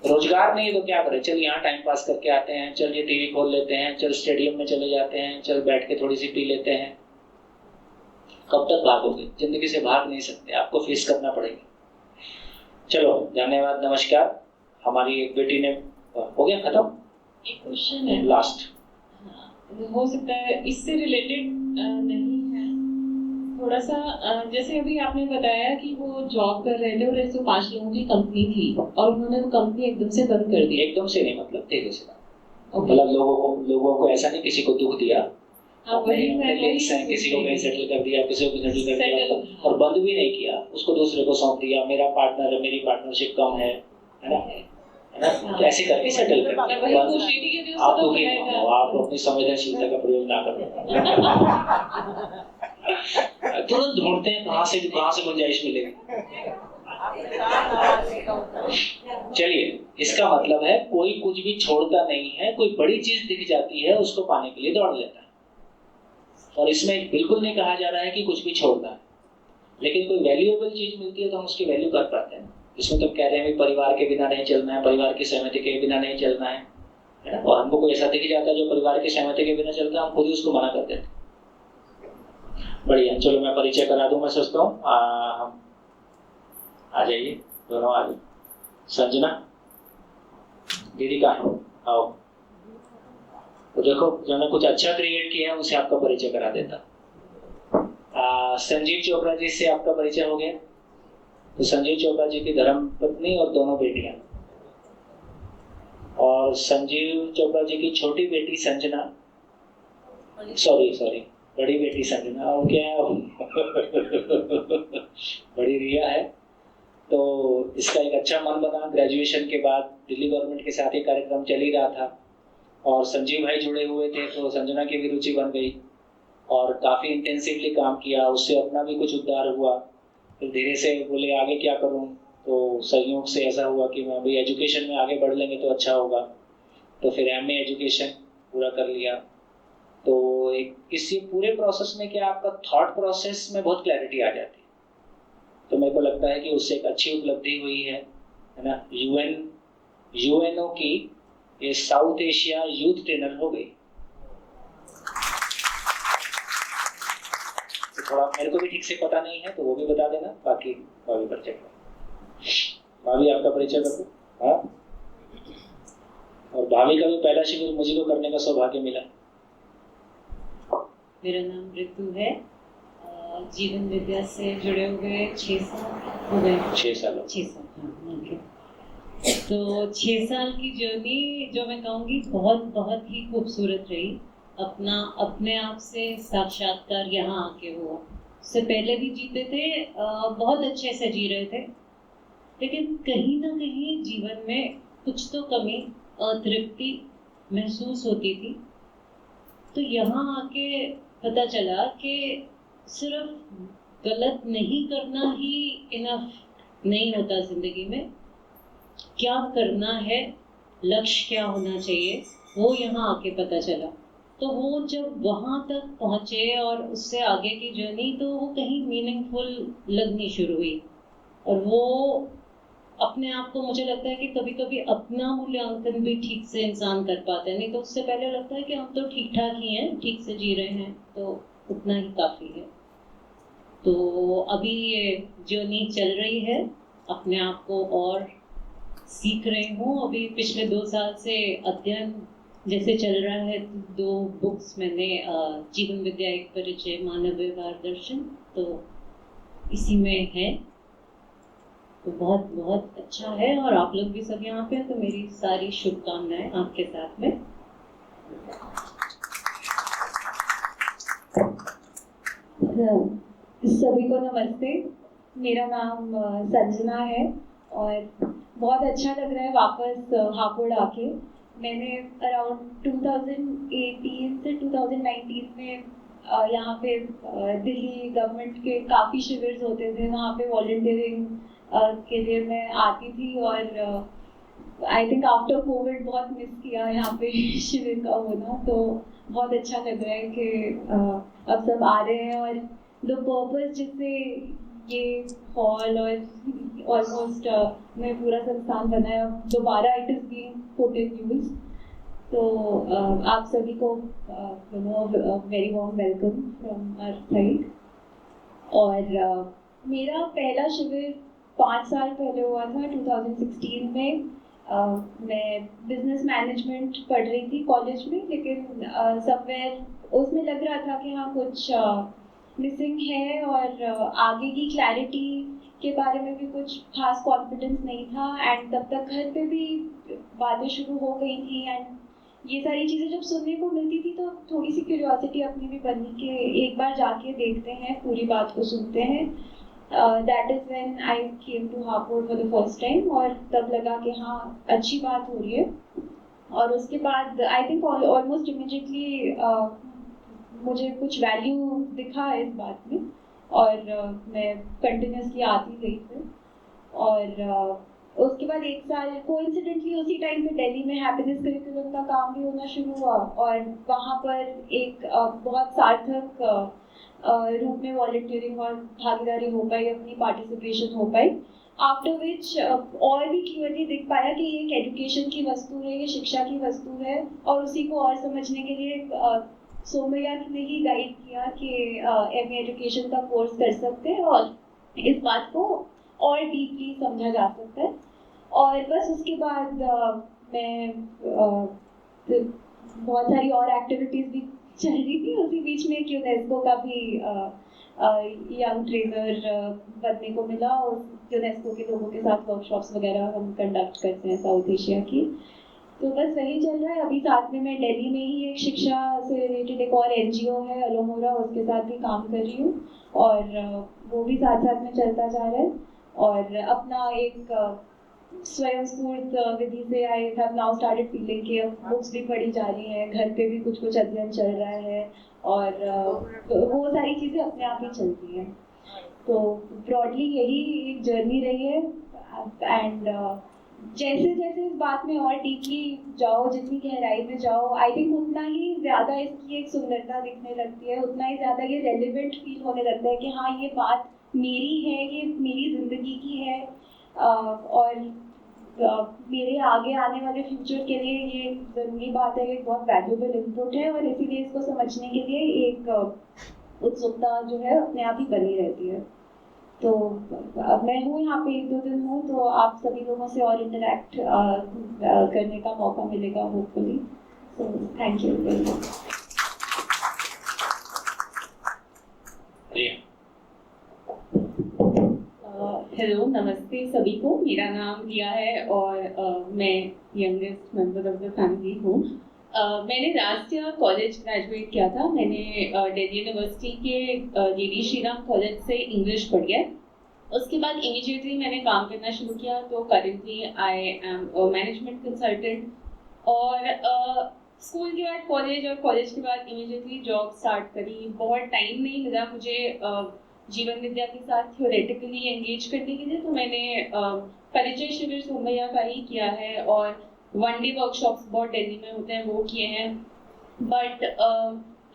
रोजगार नहीं है तो क्या करें? चल यहाँ टाइम पास करके आते हैं, चल ये टीवी खोल लेते हैं, चल स्टेडियम में चले जाते हैं, चल बैठ के थोड़ी सी पी लेते हैं। कब तक भागोगे? जिंदगी से भाग नहीं सकते, आपको फेस करना पड़ेगा। चलो धन्यवाद, नमस्कार। हमारी एक बेटी ने हो गया खत्म। एक क्वेश्चन है लास्ट, हो सकता है इससे रिलेटेड नहीं है, थोड़ा सा जैसे अभी आपने बताया कि वो जॉब कर रहे थे और 105 लोगों की कंपनी थी और उन्होंने वो कंपनी एकदम से बंद कर दी। एकदम से नहीं, मतलब धीरे से, मतलब लोगों को ऐसा नहीं किसी को दुख दिया, किसी को कहीं सेटल कर दिया, किसी को सेटल कर दिया और बंद भी नहीं किया, उसको दूसरे को सौंप दिया। मेरा पार्टनर है, मेरी पार्टनरशिप कम है ना, तो ऐसे करके सेटल कर दिया। आप दुखी मत हो, आप अपनी संवेदनशीलता का प्रयोग ना करें। तुरंत ढूंढते हैं कहाँ से गुंजाइश मिलेगी। चलिए इसका मतलब है कोई कुछ भी छोड़ता नहीं है, कोई बड़ी चीज दिख जाती है उसको पाने के लिए दौड़ लेता है। और इसमें बिल्कुल नहीं कहा जा रहा है कि कुछ भी छोड़ना है, लेकिन कोई वैल्यूएबल चीज मिलती है तो हम उसकी वैल्यू कर पाते हैं। इसमें तो कह रहे हैं परिवार के बिना नहीं चलना है, परिवार की सहमति के बिना नहीं चलना है ना? और हमको कोई ऐसा दिख जाता है जो परिवार की सहमति के बिना चलता है, हम खुद ही उसको मना कर देते हैं। बढ़िया, चलो मैं परिचय करा दूं। मैं सोचता हूँ हम आ जाइए, दोनों आ जाइए। संजना दीदी कहाँ है? आओ। तो देखो, जो ने कुछ अच्छा क्रिएट किया है उसे आपका परिचय करा देता। संजीव चोपड़ा जी से आपका परिचय हो गया। तो संजीव चोपड़ा जी की धर्मपत्नी और दोनों बेटियां, और संजीव चोपड़ा जी की छोटी बेटी संजना, सॉरी बड़ी बेटी संजना, और क्या बड़ी रिया है। तो इसका एक अच्छा मन बना। ग्रेजुएशन के बाद दिल्ली गवर्नमेंट के साथ ही कार्यक्रम चल ही रहा था और संजीव भाई जुड़े हुए थे, तो संजना की भी रुचि बन गई और काफ़ी इंटेंसिवली काम किया। उससे अपना भी कुछ उद्धार हुआ। फिर धीरे से बोले आगे क्या करूं, तो संयोग से ऐसा हुआ कि मैं भाई एजुकेशन में आगे बढ़ लेंगे तो अच्छा होगा। तो फिर एमए एजुकेशन पूरा कर लिया। तो एक इसी पूरे प्रोसेस में क्या आपका थॉट प्रोसेस में बहुत क्लैरिटी आ जाती है। तो मेरे को लगता है कि उससे एक अच्छी उपलब्धि हुई है ना। यूएनओ की ये साउथ एशिया यूथ ट्रेनर हो गई। तो थोड़ा मेरे को भी ठीक से पता नहीं है तो वो भी बता देना, बाकी भाभी परिचय करो। भाभी आपका परिचय कर दो। हाँ, और भाभी का भी पहला शिविर मुझे को करने का सौभाग्य मिला। मेरा नाम ऋतु है। जीवन विद्या से जुड़े हुए 6 साल हो गए। 6 साल। हाँ, ओके। तो 6 साल की जर्नी जो मैं कहूँगी बहुत ही खूबसूरत रही। अपने आप से साक्षात्कार यहाँ आके हुआ। उससे पहले भी जीते थे, बहुत अच्छे से जी रहे थे, लेकिन कहीं ना कहीं जीवन में कुछ तो कमी, अतृप्ति महसूस होती थी। तो यहाँ आके पता चला कि सिर्फ गलत नहीं करना ही इनफ नहीं होता जिंदगी में। क्या करना है, लक्ष्य क्या होना चाहिए, वो यहाँ आके पता चला। तो वो जब वहाँ तक पहुँचे और उससे आगे की जर्नी, तो वो कहीं मीनिंगफुल लगनी शुरू हुई। और वो अपने आप को, मुझे लगता है कि कभी कभी अपना मूल्यांकन भी ठीक से इंसान कर पाता है। नहीं तो उससे पहले लगता है कि हम तो ठीक ठाक ही हैं, ठीक से जी रहे हैं, तो उतना ही काफ़ी है। तो अभी ये जर्नी चल रही है, अपने आप को और सीख रही हूँ। अभी पिछले 2 साल से अध्ययन जैसे चल रहा है, 2 बुक्स मैंने, जीवन विद्या एक परिचय, मानव व्यवहार दर्शन, तो इसी में है। तो बहुत अच्छा है। और आप लोग भी सब यहाँ पे हैं, तो मेरी सारी शुभकामनाएं आपके साथ में। सभी को नमस्ते। मेरा नाम संजना है और बहुत अच्छा लग रहा है वापस हापुड़ आके। मैंने अराउंड 2018 से 2019 में यहाँ पे दिल्ली गवर्नमेंट के काफ़ी शिविर होते थे, वहाँ पे वॉलंटियरिंग के लिए मैं आती थी। और आई थिंक आफ्टर कोविड बहुत मिस किया यहाँ पे शिविर का होना। तो बहुत अच्छा लग रहा है कि अब सब आ रहे हैं। और द पर्पस जिससे ये हॉल और ऑलमोस्ट मैं पूरा संस्थान बनाया, दोबारा it is being put in use. तो आप सभी को very warm welcome from our side. और मेरा पहला शिविर 5 साल पहले हुआ था, 2016 में। मैं बिजनेस मैनेजमेंट पढ़ रही थी कॉलेज में, लेकिन समवेयर उसमें लग रहा था कि हाँ कुछ मिसिंग है और आगे की क्लैरिटी के बारे में भी कुछ खास कॉन्फिडेंस नहीं था। एंड तब तक घर पे भी बातें शुरू हो गई थी एंड ये सारी चीज़ें जब सुनने को मिलती थी तो थोड़ी सी क्यूरियोसिटी अपनी भी बनी कि एक बार जाके देखते हैं, पूरी बात को सुनते हैं। That is when I came to Hapur for the first time. और तब लगा कि हाँ अच्छी बात हो रही है। और उसके बाद आई थिंक ऑलमोस्ट इमीडिएटली मुझे कुछ वैल्यू दिखा इस बात में और मैं कंटिन्यूसली आती गई फिर। और उसके बाद 1 साल कोइंसिडेंटली उसी टाइम पे दिल्ली में हैप्पीनेस करिकुलम का काम भी होना शुरू हुआ और वहाँ पर एक बहुत सार्थक रूप में वॉलंटियरिंग और भागीदारी हो पाई, अपनी पार्टिसिपेशन हो पाई। आफ्टर विच और भी क्लियरली दिख पाया कि ये एक एजुकेशन की वस्तु है, ये शिक्षा की वस्तु है और उसी को और समझने के लिए सोमैया ने ही गाइड किया कि एमए एजुकेशन का कोर्स कर सकते हैं और इस बात को और डीपली समझा जा सकता है। और बस उसके बाद मैं बहुत सारी और एक्टिविटीज़ भी चल रही थी। उसी बीच में यूनेस्को का भी यंग ट्रेनर बनने को मिला और यूनेस्को के लोगों के साथ वर्कशॉप्स वगैरह हम कंडक्ट करते हैं साउथ एशिया की। तो बस वही चल रहा है। अभी साथ में मैं दिल्ली में ही एक शिक्षा से रिलेटेड एक और एनजीओ है अलोमोरा, उसके साथ भी काम कर रही हूँ और वो भी साथ साथ में चलता जा रहा है। और अपना एक स्वयं स्फूर्त विधि से I have now started feeling कि अब बुक्स भी पढ़ी जा रही हैं, घर पे भी कुछ कुछ अध्ययन चल रहा है और वो सारी चीज़ें अपने आप ही चलती हैं। तो ब्रॉडली यही एक जर्नी रही है। एंड जैसे जैसे इस बात में और डीपली जाओ, जितनी गहराई में जाओ, आई थिंक उतना ही ज़्यादा इसकी एक सुंदरता दिखने लगती है, उतना ही ज़्यादा ये रेलिवेंट फील होने लगता है कि हाँ ये बात मेरी है, ये मेरी ज़िंदगी की है और मेरे आगे आने वाले फ्यूचर के लिए ये ज़रूरी बात है, एक बहुत वैल्यूएबल इनपुट है और इसीलिए इसको समझने के लिए एक उत्सुकता जो है अपने आप ही बनी रहती है। तो मैं हूँ यहाँ पे 1-2 दिन हूँ, तो आप सभी लोगों से और इंटरेक्ट करने का मौका मिलेगा hopefully. So thank you very much. Hello, नमस्ते सभी को। मेरा नाम रिया है और मैं youngest member of the family हूँ। मैंने लास्ट ईयर कॉलेज ग्रेजुएट किया था। मैंने दिल्ली यूनिवर्सिटी के जेडी श्रीराम कॉलेज से इंग्लिश पढ़ी है। उसके बाद इमीडिएटली मैंने काम करना शुरू किया। तो currently I am management consultant और स्कूल के बाद कॉलेज और कॉलेज के बाद इमीडिएटली जॉब स्टार्ट करी। बहुत टाइम नहीं मिला मुझे जीवन विद्या के साथ थ्योरेटिकली एंगेज करने के लिए, तो मैंने परिचय शिविर सोमैया का ही किया है और 1 डे वर्कशॉप्स बहुत दिल्ली में होते हैं वो किए हैं। बट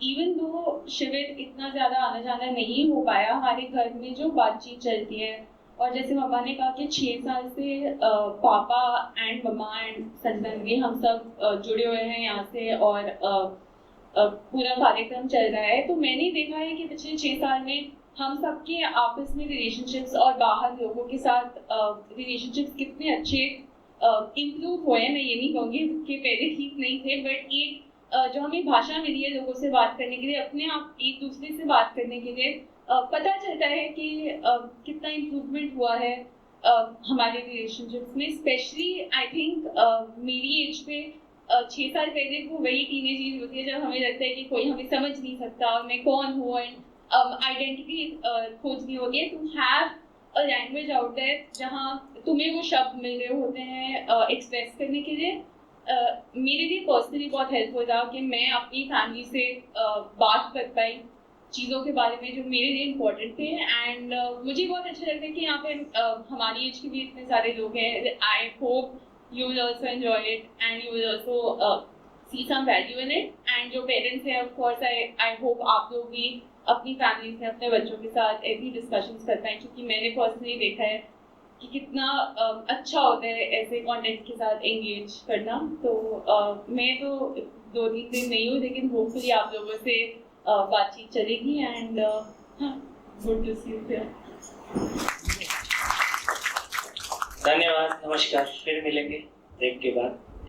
इवन दो शिविर इतना ज़्यादा आना जाना नहीं हो पाया, हमारे घर में जो बातचीत चलती है और जैसे मम्मा ने कहा कि 6 साल से पापा एंड मम्मा एंड संजना दीदी हम सब जुड़े हुए हैं यहाँ से और पूरा कार्यक्रम चल रहा है। तो मैंने देखा है कि पिछले 6 साल में हम सबके आपस में रिलेशनशिप्स और बाहर लोगों के साथ रिलेशनशिप्स कितने अच्छे इम्प्रूव हुए हैं। मैं ये नहीं कहूँगी कि पहले ठीक नहीं थे, बट एक जो हमें भाषा मिली है लोगों से बात करने के लिए, अपने आप एक दूसरे से बात करने के लिए, पता चलता है कि कितना इम्प्रूवमेंट हुआ है हमारे रिलेशनशिप्स में। स्पेशली आई थिंक मेरी एज पे 6 साल पहले वो वही टीनेज एज होती है जब हमें लगता है कि कोई हमें समझ नहीं सकता और मैं कौन हूँ एंड आइडेंटिटी खोजनी होती है। To have a language out there जहाँ तुम्हें वो शब्द मिल रहे होते हैं एक्सप्रेस करने के लिए। मेरे लिए पर्सनली बहुत हेल्पफुल था कि मैं अपनी फैमिली से बात कर पाई चीज़ों के बारे में जो मेरे लिए इम्पोर्टेंट थे। एंड मुझे बहुत अच्छा लगता है कि यहाँ पे हमारी एज के भी इतने सारे लोग हैं। I hope you will also enjoy it and you will also see some value in it. And जो पेरेंट्स हैं ऑफ कोर्स आई होप आप लोग भी अपनी फैमिली से अपने बच्चों के साथ ऐसी डिस्कशंस कर पाएँ, क्योंकि मैंने पर्सनली देखा है कि कितना अच्छा होता है ऐसे कंटेंट के साथ एंगेज करना। तो मैं तो 2-3 दिन नहीं हूँ, लेकिन होपफुली आप लोगों से बातचीत चलेगी and good to see you here. धन्यवाद, नमस्कार, फिर मिलेंगे ब्रेक के बाद।